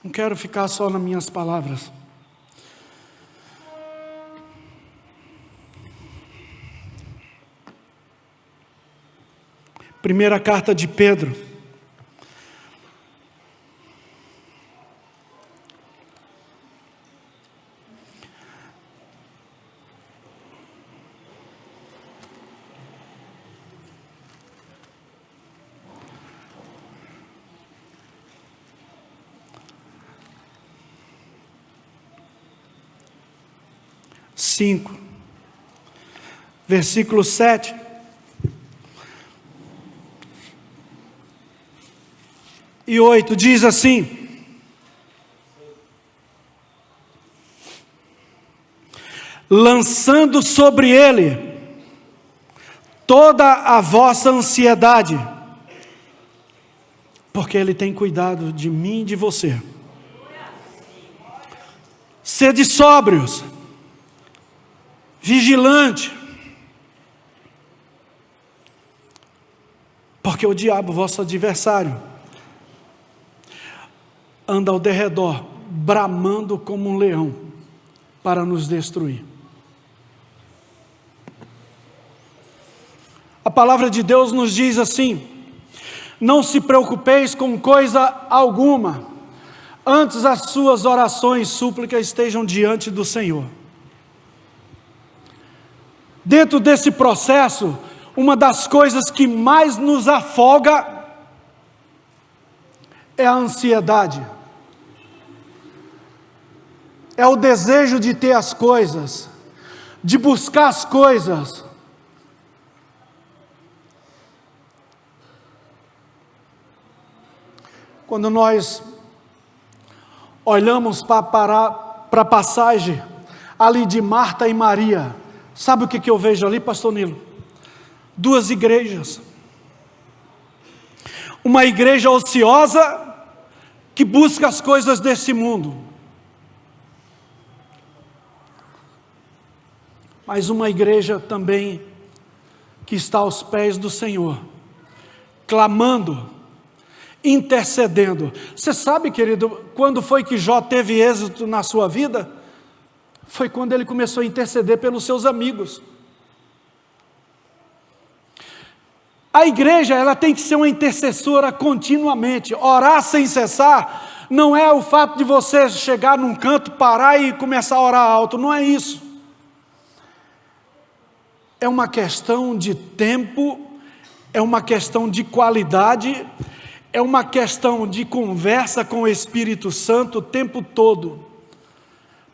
Não quero ficar só nas minhas palavras. Primeira carta de Pedro. Versículo 7. E 8 diz assim: lançando sobre ele toda a vossa ansiedade, porque ele tem cuidado de mim e de você. Sede sóbrios, vigilante, porque o diabo, vosso adversário, anda ao derredor, bramando como um leão, para nos destruir. A palavra de Deus nos diz assim: não se preocupeis com coisa alguma, antes as suas orações e súplicas estejam diante do Senhor. Dentro desse processo, uma das coisas que mais nos afoga é a ansiedade. É o desejo de ter as coisas, de buscar as coisas. Quando nós olhamos para a passagem ali de Marta e Maria, sabe o que eu vejo ali, pastor Nilo? Duas igrejas. Uma igreja ociosa, que busca as coisas desse mundo. Mas uma igreja também, que está aos pés do Senhor, clamando, intercedendo. Você sabe, querido, quando foi que Jó teve êxito na sua vida? Foi quando ele começou a interceder pelos seus amigos. A igreja, ela tem que ser uma intercessora continuamente. Orar sem cessar não é o fato de você chegar num canto, parar e começar a orar alto. Não é isso. É uma questão de tempo, é uma questão de qualidade, é uma questão de conversa com o Espírito Santo o tempo todo.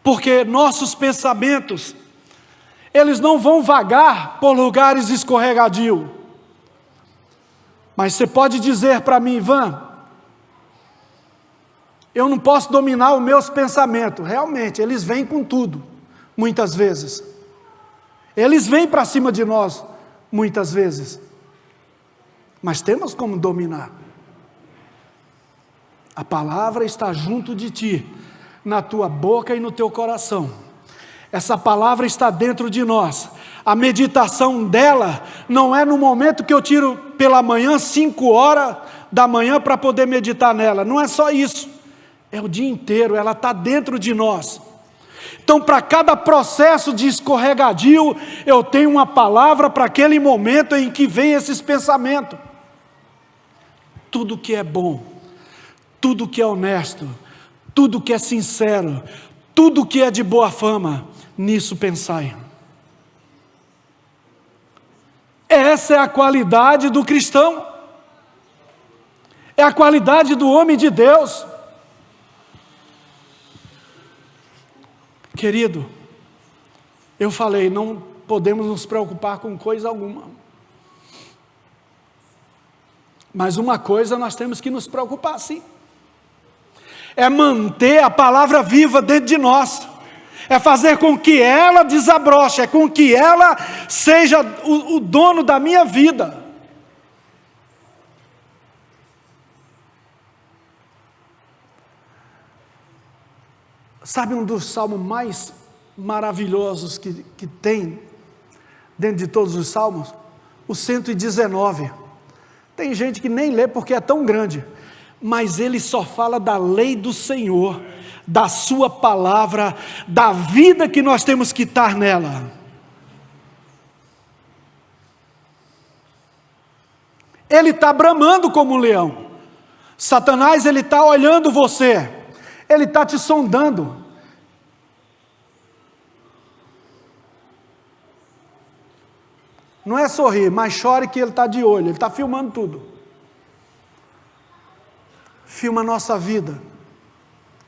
Porque nossos pensamentos, eles não vão vagar por lugares escorregadios. Mas você pode dizer para mim: Ivan, eu não posso dominar os meus pensamentos. Realmente, eles vêm com tudo, muitas vezes. Eles vêm para cima de nós, muitas vezes. Mas temos como dominar. A palavra está junto de ti, na tua boca e no teu coração. Essa palavra está dentro de nós. A meditação dela não é no momento que eu tiro pela manhã, 5 horas da manhã, para poder meditar nela. Não é só isso. É o dia inteiro, ela está dentro de nós. Então, para cada processo de escorregadio, eu tenho uma palavra para aquele momento em que vem esses pensamentos. Tudo que é bom, tudo que é honesto, tudo que é sincero, tudo que é de boa fama, nisso pensai. Essa é a qualidade do cristão, é a qualidade do homem de Deus. Querido, eu falei, não podemos nos preocupar com coisa alguma. Mas uma coisa nós temos que nos preocupar sim, é manter a palavra viva dentro de nós, é fazer com que ela desabroche, é com que ela seja o dono da minha vida. Sabe um dos salmos mais maravilhosos que tem dentro de todos os salmos? O 119. Tem gente que nem lê porque é tão grande, mas ele só fala da lei do Senhor, da sua palavra, da vida que nós temos que estar nela. Ele está bramando como um leão. Satanás, ele está olhando você, ele está te sondando. Não é sorrir, mas chore que ele está de olho, ele está filmando tudo. Filma a nossa vida.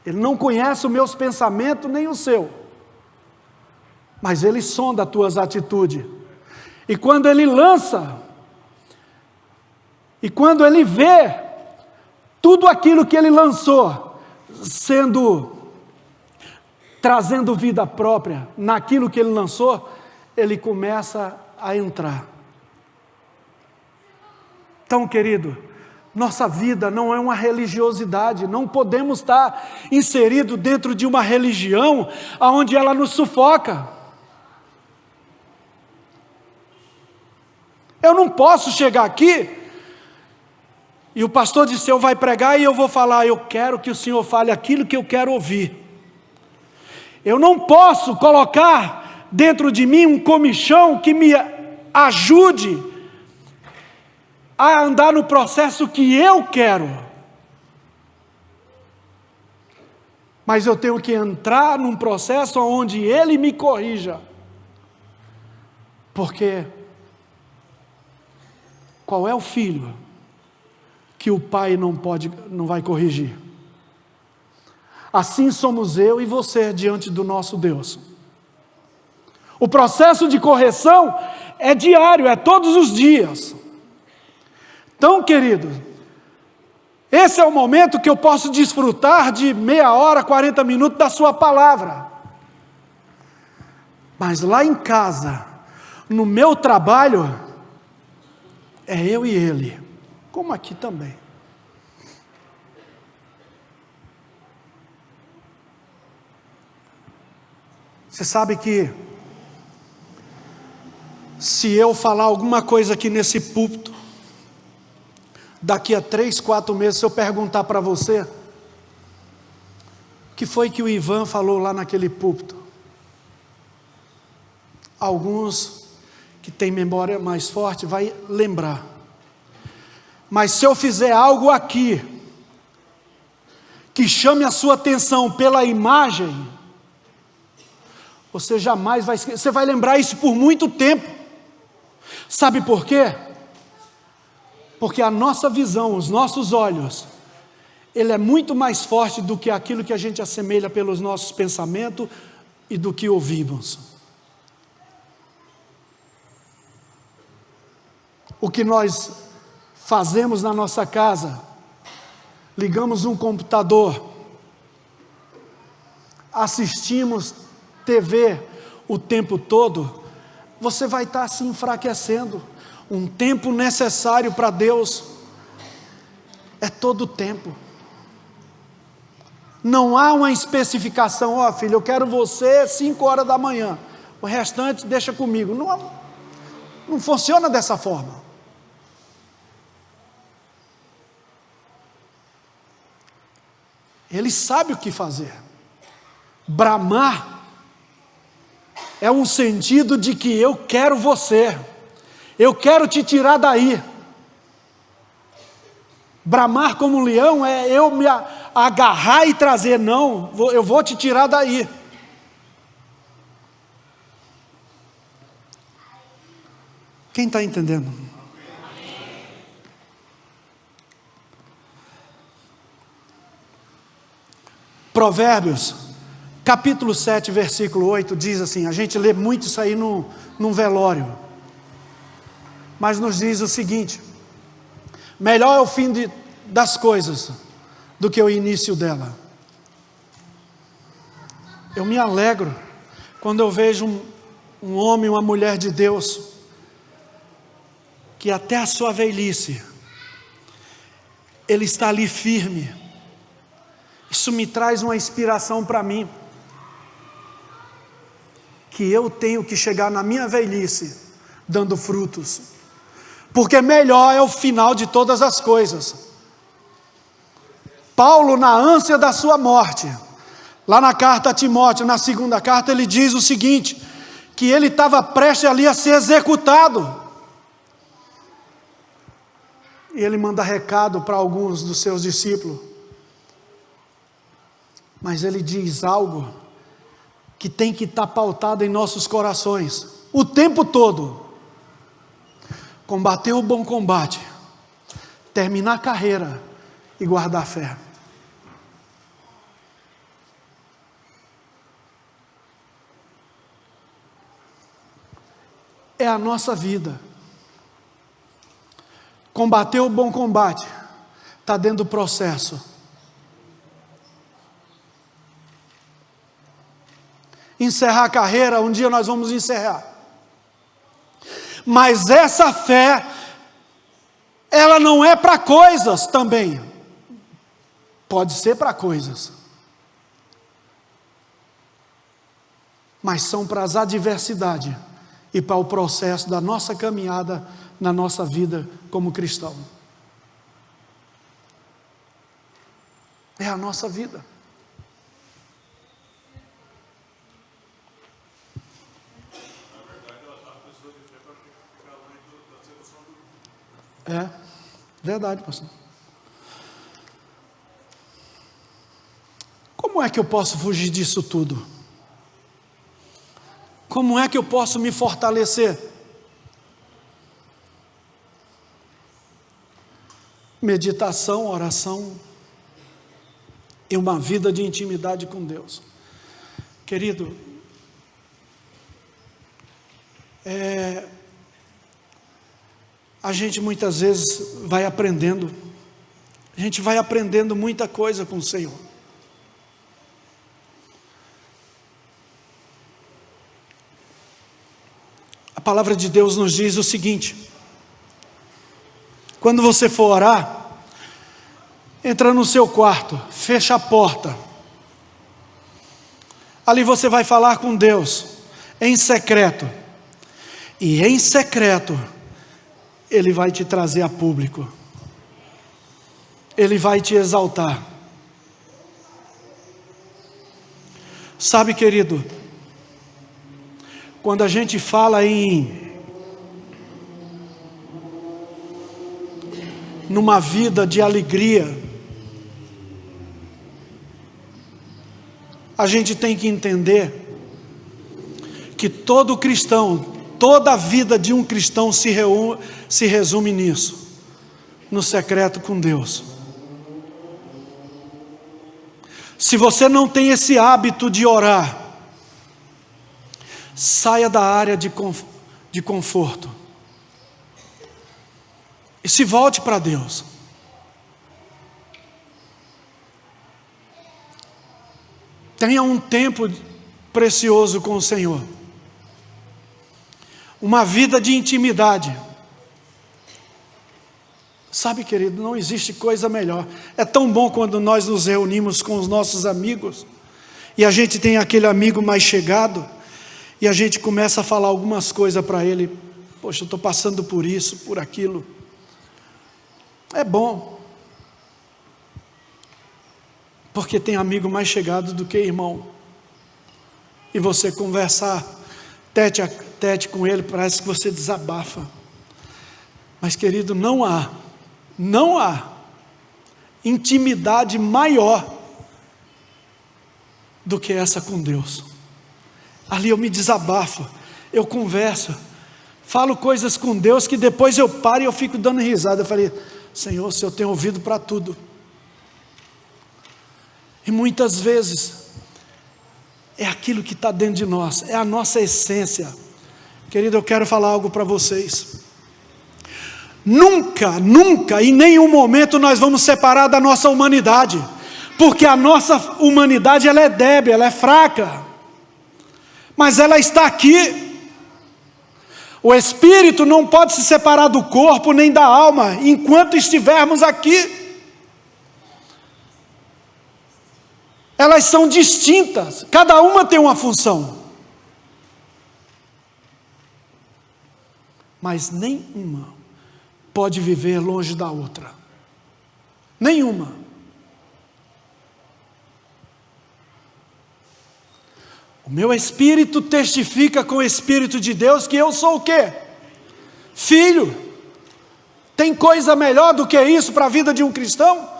Ele não conhece os meus pensamentos, nem o seu. Mas ele sonda as tuas atitudes. E quando ele lança, e quando ele vê tudo aquilo que ele lançou, trazendo vida própria, naquilo que ele lançou, ele começa a entrar. Então, querido, nossa vida não é uma religiosidade, não podemos estar inseridos dentro de uma religião onde ela nos sufoca. Eu não posso chegar aqui e o pastor Disseu vai pregar e eu vou falar, eu quero que o senhor fale aquilo que eu quero ouvir. Eu não posso colocar dentro de mim um comichão que me ajude a andar no processo que eu quero. Mas eu tenho que entrar num processo onde ele me corrija. Porque qual é o filho que o pai não vai corrigir? Assim somos eu e você diante do nosso Deus. O processo de correção é diário, é todos os dias. Então, querido, esse é o momento que eu posso desfrutar de meia hora, 40 minutos da sua palavra. Mas lá em casa, no meu trabalho, é eu e ele, como aqui também. Você sabe que se eu falar alguma coisa aqui nesse púlpito, daqui a 3, 4 meses, se eu perguntar para você, o que foi que o Ivan falou lá naquele púlpito? Alguns que têm memória mais forte vai lembrar. Mas se eu fizer algo aqui, que chame a sua atenção pela imagem, você jamais vai esquecer, você vai lembrar isso por muito tempo. Sabe por quê? Porque a nossa visão, os nossos olhos, ele é muito mais forte do que aquilo que a gente assemelha pelos nossos pensamentos e do que ouvimos. O que nós fazemos na nossa casa, ligamos um computador, assistimos TV o tempo todo, você vai estar se enfraquecendo. Um tempo necessário para Deus é todo o tempo. Não há uma especificação, ó filho, eu quero você 5 horas da manhã, o restante deixa comigo. Não funciona dessa forma. Ele sabe o que fazer. Bramar é um sentido de que eu quero você. Eu quero te tirar daí. Bramar como um leão é eu me agarrar e trazer, não, eu vou te tirar daí. Quem está entendendo? Provérbios, capítulo 7, versículo 8, diz assim, a gente lê muito isso aí num velório. Mas nos diz o seguinte: Melhor é o fim das coisas do que o início dela. Eu me alegro quando eu vejo um homem, uma mulher de Deus, que até a sua velhice, ele está ali firme. Isso me traz uma inspiração para mim, que eu tenho que chegar na minha velhice dando frutos, porque melhor é o final de todas as coisas. Paulo, na ânsia da sua morte, lá na carta a Timóteo, na segunda carta, ele diz o seguinte, que ele estava prestes ali a ser executado, e ele manda recado para alguns dos seus discípulos, mas ele diz algo que tem que estar pautado em nossos corações, o tempo todo: combater o bom combate, terminar a carreira e guardar a fé. É a nossa vida. Combater o bom combate está dentro do processo. Encerrar a carreira, um dia nós vamos encerrar. Mas essa fé, ela não é para coisas também. Pode ser para coisas, mas são para as adversidades e para o processo da nossa caminhada na nossa vida como cristão. É a nossa vida. É verdade, pastor. Como é que eu posso fugir disso tudo? Como é que eu posso me fortalecer? Meditação, oração e uma vida de intimidade com Deus. Querido, a gente muitas vezes vai aprendendo, a gente vai aprendendo muita coisa com o Senhor. A palavra de Deus nos diz o seguinte: quando você for orar, entra no seu quarto, fecha a porta, ali você vai falar com Deus, em secreto, e em secreto, Ele vai te trazer a público, Ele vai te exaltar. Sabe, querido, quando a gente fala numa vida de alegria, a gente tem que entender que todo cristão, toda a vida de um cristão se resume nisso, no secreto com Deus. Se você não tem esse hábito de orar, saia da área de conforto e se volte para Deus. Tenha um tempo precioso com o Senhor, uma vida de intimidade. Sabe, querido, não existe coisa melhor. É tão bom quando nós nos reunimos com os nossos amigos e a gente tem aquele amigo mais chegado e a gente começa a falar algumas coisas para ele. Poxa, eu estou passando por isso, por aquilo. É bom, porque tem amigo mais chegado do que irmão, e você conversar tete a tete com ele, parece que você desabafa. Mas, querido, não há intimidade maior do que essa com Deus. Ali eu me desabafo, eu converso, falo coisas com Deus que depois eu paro e eu fico dando risada. Eu falei: Senhor, o Senhor tem ouvido para tudo. E muitas vezes é aquilo que está dentro de nós, é a nossa essência. Querido, eu quero falar algo para vocês. Nunca, nunca, em nenhum momento nós vamos separar da nossa humanidade, porque a nossa humanidade ela é débil, ela é fraca, mas ela está aqui. O espírito não pode se separar do corpo nem da alma enquanto estivermos aqui. Elas são distintas, cada uma tem uma função, mas nenhuma pode viver longe da outra. Nenhuma. O meu espírito testifica com o Espírito de Deus que eu sou o quê? Filho. Tem coisa melhor do que isso para a vida de um cristão?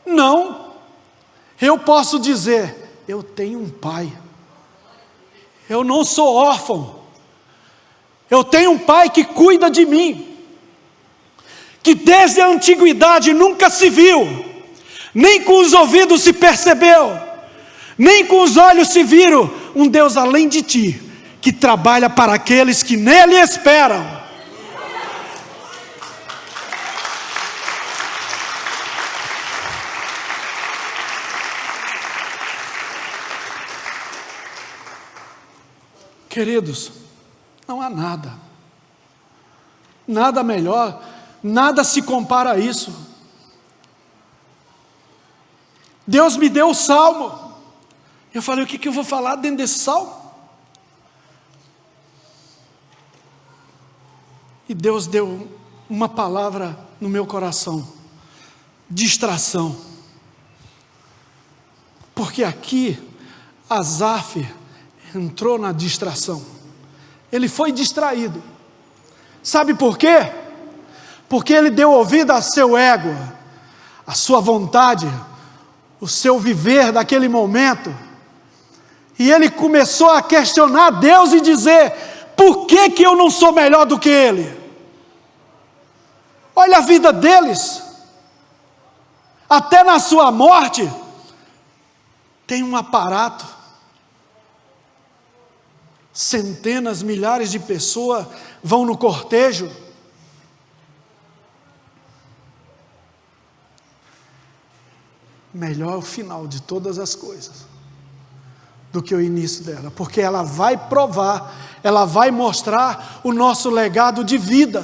Não. Eu posso dizer, eu tenho um pai. Eu não sou órfão. Eu tenho um pai que cuida de mim, que desde a antiguidade nunca se viu, nem com os ouvidos se percebeu, nem com os olhos se viram, um Deus além de ti, que trabalha para aqueles que nele esperam. Queridos, não há nada melhor, nada se compara a isso. Deus me deu o salmo. Eu falei, o que eu vou falar dentro desse salmo? E Deus deu uma palavra no meu coração: distração. Porque aqui, Asaf entrou na distração. Ele foi distraído. Sabe por quê? Porque ele deu ouvido a seu ego, a sua vontade, o seu viver daquele momento. E ele começou a questionar Deus e dizer, por que eu não sou melhor do que ele? Olha a vida deles. Até na sua morte, tem um aparato. Centenas, milhares de pessoas vão no cortejo. Melhor o final de todas as coisas do que o início dela, porque ela vai provar, ela vai mostrar o nosso legado de vida,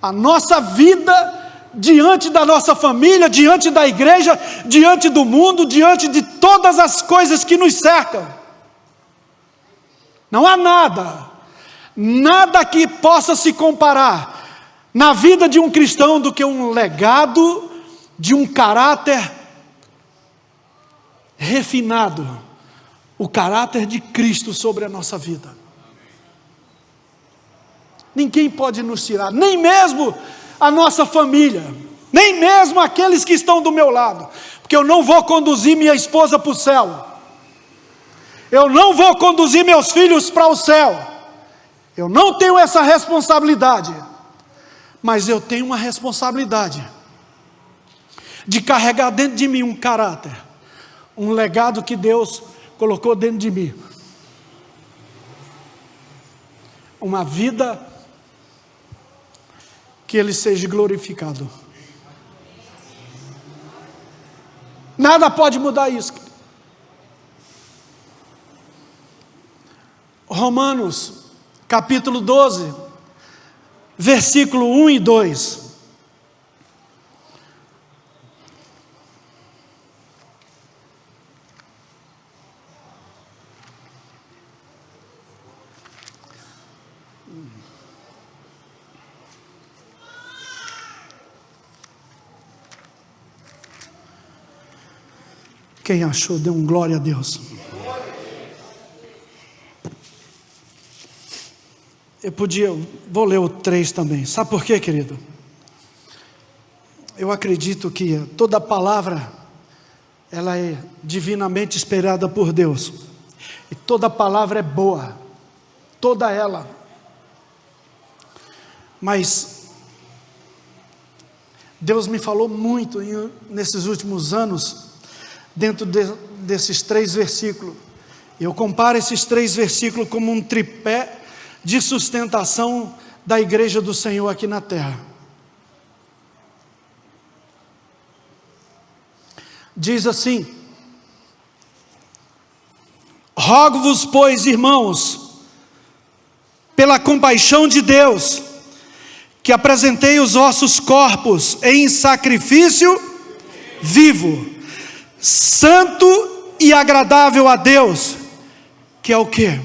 a nossa vida diante da nossa família, diante da igreja, diante do mundo, diante de todas as coisas que nos cercam. Não há nada que possa se comparar na vida de um cristão do que um legado de um caráter refinado, o caráter de Cristo sobre a nossa vida. Ninguém pode nos tirar, nem mesmo a nossa família, nem mesmo aqueles que estão do meu lado, porque eu não vou conduzir minha esposa para o céu. Eu não vou conduzir meus filhos para o céu. Eu não tenho essa responsabilidade. Mas eu tenho uma responsabilidade de carregar dentro de mim um caráter, um legado que Deus colocou dentro de mim. Uma vida que Ele seja glorificado. Nada pode mudar isso. Romanos, capítulo 12, versículo 1 e 2. Quem achou, dê um glória a Deus. Vou ler o 3 também. Sabe por quê, querido? Eu acredito que toda palavra, ela é divinamente inspirada por Deus. E toda palavra é boa. Toda ela. Mas Deus me falou muito nesses últimos anos, dentro desses 3 versículos. Eu comparo esses 3 versículos como um tripé de sustentação da igreja do Senhor aqui na terra. diz assim: rogo-vos, pois, irmãos, pela compaixão de Deus, que apresentei os vossos corpos em sacrifício vivo, santo e agradável a Deus, que é o quê?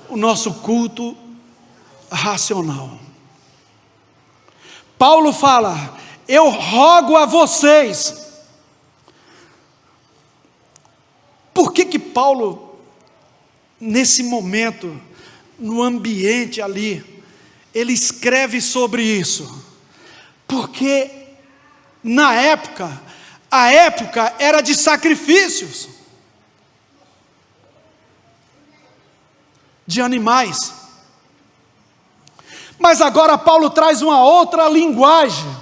O nosso culto racional. Paulo fala: eu rogo a vocês. Por que Paulo, nesse momento, no ambiente ali, ele escreve sobre isso? Porque na época, a época era de sacrifícios de animais. Mas agora Paulo traz uma outra linguagem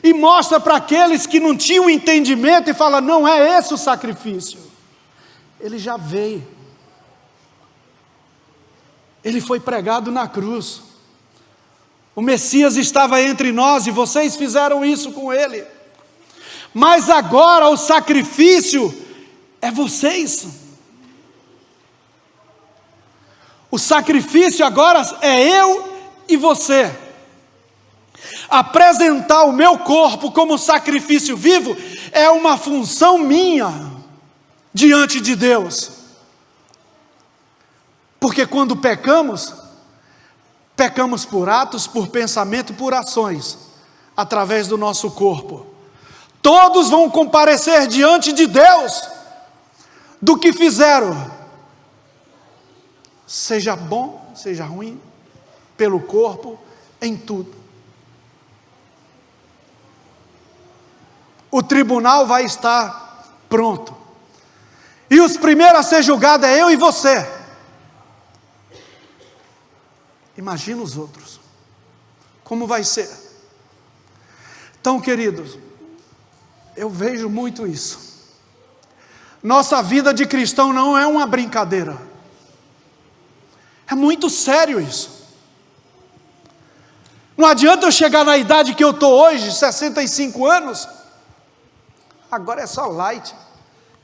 e mostra para aqueles que não tinham entendimento e fala: não é esse o sacrifício. Ele já veio. Ele foi pregado na cruz. O Messias estava entre nós e vocês fizeram isso com ele. Mas agora o sacrifício é vocês. O sacrifício agora é eu e você. Apresentar o meu corpo como sacrifício vivo é uma função minha diante de Deus. Porque quando pecamos, pecamos por atos, por pensamento, por ações, através do nosso corpo. Todos vão comparecer diante de Deus do que fizeram, seja bom, seja ruim, pelo corpo, em tudo. O tribunal vai estar pronto. E os primeiros a ser julgados é eu e você. Imagina os outros. Como vai ser? Então, queridos, eu vejo muito isso. Nossa vida de cristão não é uma brincadeira. É muito sério isso. Não adianta eu chegar na idade que eu estou hoje, 65 anos, agora é só light,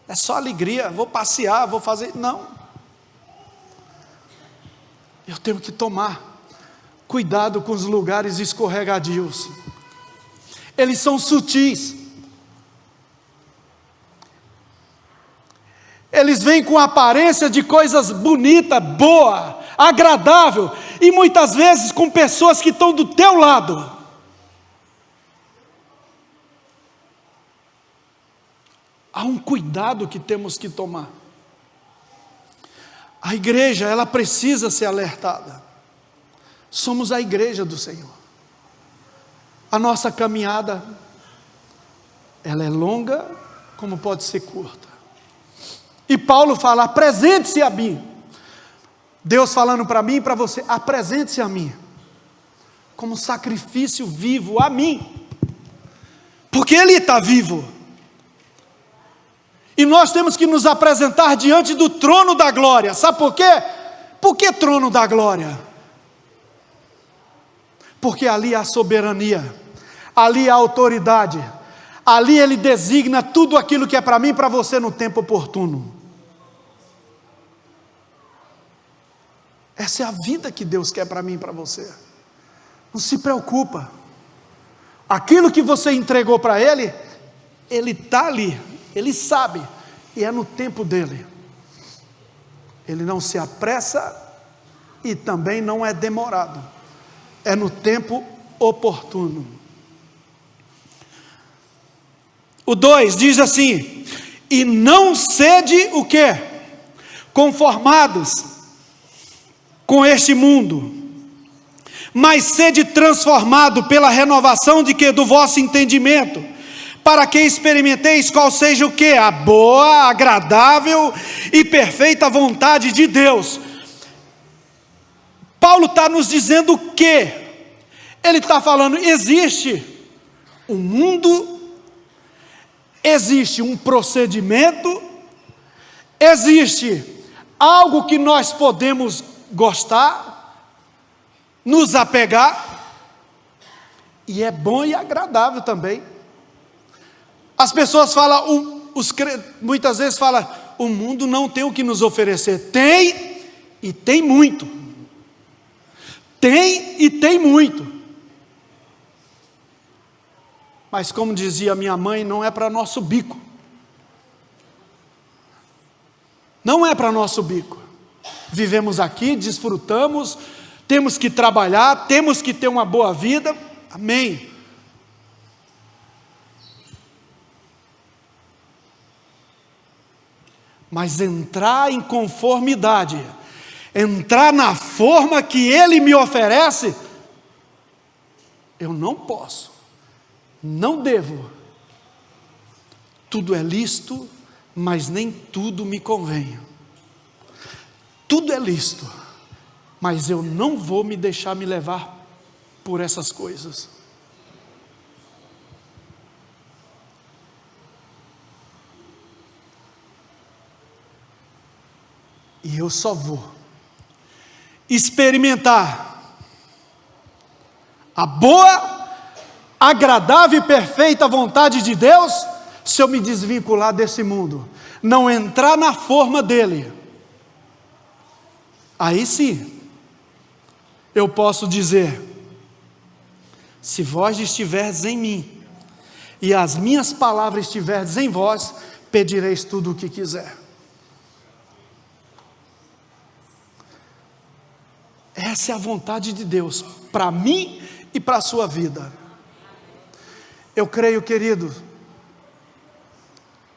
é só alegria, vou passear, vou fazer... Não. Eu tenho que tomar cuidado com os lugares escorregadios. Eles são sutis. Eles vêm com aparência de coisas bonitas, boa, agradável, e muitas vezes com pessoas que estão do teu lado. Há um cuidado que temos que tomar. A igreja, ela precisa ser alertada. Somos a igreja do Senhor. A nossa caminhada, ela é longa, como pode ser curta. E Paulo fala: apresente-se a mim. Deus falando para mim e para você: apresente-se a mim, como sacrifício vivo a mim, porque Ele está vivo. E nós temos que nos apresentar diante do trono da glória. Sabe por quê? Por que trono da glória? Porque ali há soberania, ali há autoridade, ali Ele designa tudo aquilo que é para mim e para você no tempo oportuno. Essa é a vida que Deus quer para mim e para você. Não se preocupa. Aquilo que você entregou para Ele, Ele está ali, Ele sabe, e é no tempo dEle. Ele não se apressa e também não é demorado. É no tempo oportuno. O 2 diz assim: e não sede o quê? Conformados com este mundo, mas sede transformado pela renovação de quê? Do vosso entendimento, para que experimenteis qual seja o quê? A boa, agradável e perfeita vontade de Deus. Paulo está nos dizendo o quê? Ele está falando: existe um mundo, existe um procedimento, existe algo que nós podemos gostar, nos apegar, e é bom e agradável também. As pessoas falam, muitas vezes falam, o mundo não tem o que nos oferecer. Tem, e tem muito. Tem e tem muito. Mas como dizia minha mãe, não é para nosso bico. Não é para nosso bico. Vivemos aqui, desfrutamos, temos que trabalhar, temos que ter uma boa vida. Amém. Mas entrar em conformidade, entrar na forma que Ele me oferece, eu não posso, não devo. Tudo é lícito, mas nem tudo me convém. Tudo é lícito, mas eu não vou me deixar me levar por essas coisas. E eu só vou experimentar a boa, agradável e perfeita vontade de Deus, se eu me desvincular desse mundo, não entrar na forma dele. Aí sim, eu posso dizer, se vós estiverdes em mim, e as minhas palavras estiverdes em vós, pedireis tudo o que quiser. Essa é a vontade de Deus, para mim e para a sua vida. Eu creio, querido,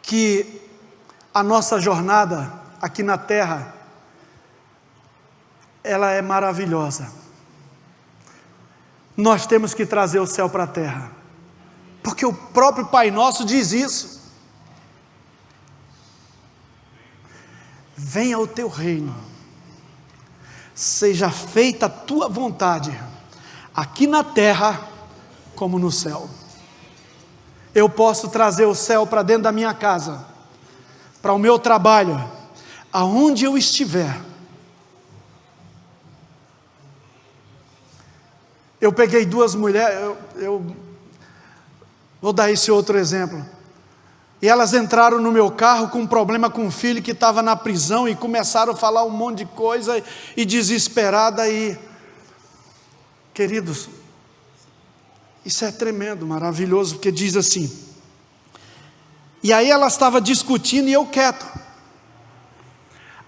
que a nossa jornada aqui na terra, ela é maravilhosa. Nós temos que trazer o céu para a terra, porque o próprio Pai Nosso diz isso. Venha o teu reino, seja feita a tua vontade, aqui na terra como no céu. Eu posso trazer o céu para dentro da minha casa, para o meu trabalho, aonde eu estiver. Eu peguei duas mulheres, eu vou dar esse outro exemplo. E elas entraram no meu carro com um problema com um filho que estava na prisão e começaram a falar um monte de coisa e desesperada e... Queridos, isso é tremendo, maravilhoso, porque diz assim, e aí ela estava discutindo e eu quieto.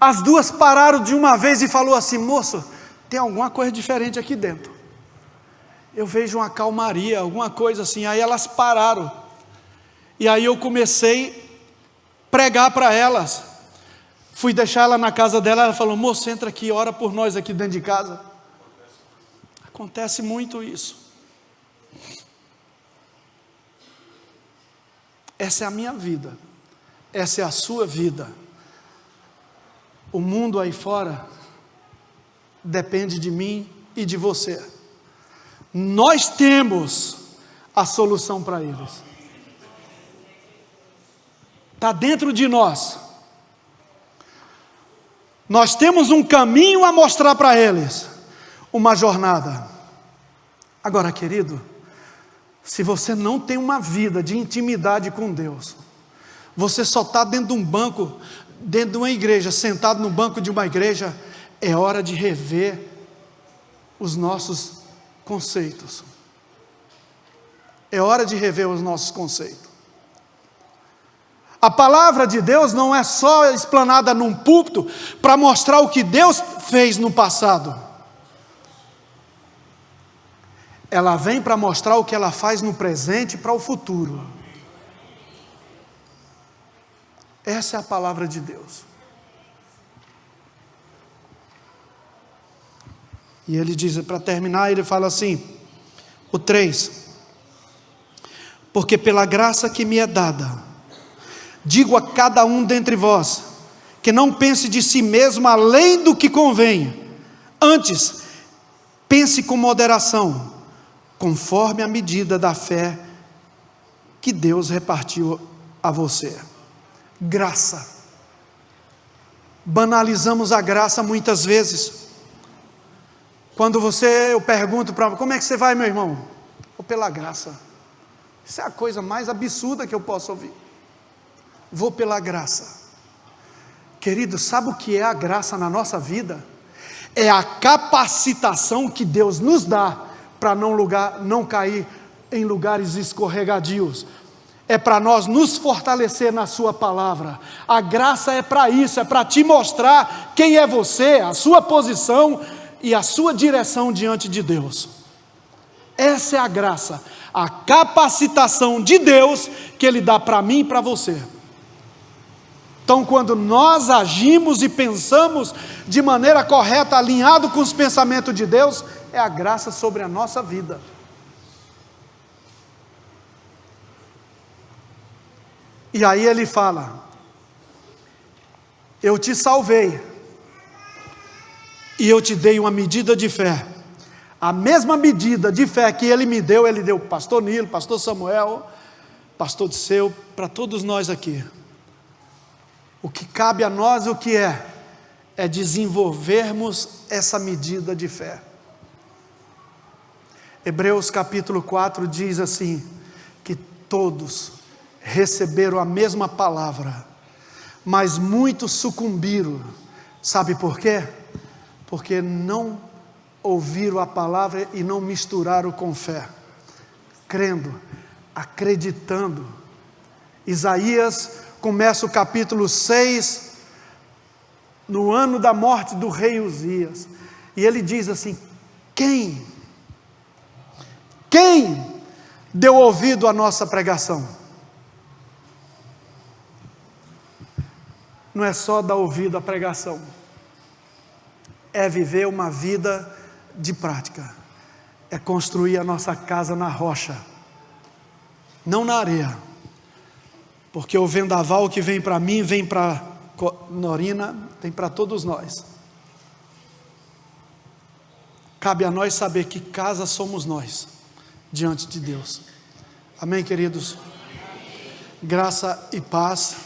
As duas pararam de uma vez e falou assim, moço, tem alguma coisa diferente aqui dentro. Eu vejo uma calmaria, alguma coisa assim. Aí elas pararam. E aí eu comecei a pregar para elas. Fui deixar ela na casa dela, ela falou, moço, entra aqui, ora por nós aqui dentro de casa. Acontece muito isso. Essa é a minha vida. Essa é a sua vida. O mundo aí fora depende de mim e de você. Nós temos a solução para eles. Está dentro de nós. Nós temos um caminho a mostrar para eles. Uma jornada. Agora, querido, se você não tem uma vida de intimidade com Deus, você só está dentro de um banco, dentro de uma igreja, sentado no banco de uma igreja, é hora de rever os nossos conceitos. É hora de rever os nossos conceitos. A palavra de Deus não é só explanada num púlpito para mostrar o que Deus fez no passado. Ela vem para mostrar o que ela faz no presente para o futuro. Essa é a palavra de Deus. E ele diz, para terminar, ele fala assim, o 3, porque pela graça que me é dada, digo a cada um dentre vós, que não pense de si mesmo além do que convém, antes, pense com moderação, conforme a medida da fé que Deus repartiu a você. Graça. Banalizamos a graça muitas vezes. Quando eu pergunto para como é que você vai, meu irmão? Pela graça. Isso é a coisa mais absurda que eu posso ouvir. Vou pela graça. Querido, sabe o que é a graça na nossa vida? É a capacitação que Deus nos dá para não cair em lugares escorregadios. É para nós nos fortalecer na sua palavra. A graça é para isso, é para te mostrar quem é você, a sua posição e a sua direção diante de Deus. Essa é a graça, a capacitação de Deus que Ele dá para mim e para você. Então, quando nós agimos e pensamos de maneira correta, alinhado com os pensamentos de Deus, é a graça sobre a nossa vida. E aí ele fala: eu te salvei, e eu te dei uma medida de fé. A mesma medida de fé que Ele me deu, Ele deu para o pastor Nilo, pastor Samuel, pastor Disseu, para todos nós aqui. O que cabe a nós, o que é desenvolvermos essa medida de fé. Hebreus capítulo 4 diz assim, que todos receberam a mesma palavra, mas muitos sucumbiram. Sabe por quê? Porque não ouviram a palavra e não misturaram com fé, crendo, acreditando. Isaías começa o capítulo 6, no ano da morte do rei Uzias, e ele diz assim: quem deu ouvido à nossa pregação? Não é só dar ouvido à pregação, é viver uma vida de prática, é construir a nossa casa na rocha, não na areia, porque o vendaval que vem para mim, vem para Norina, tem para todos nós. Cabe a nós saber que casa somos nós, diante de Deus. Amém, queridos? Graça e paz.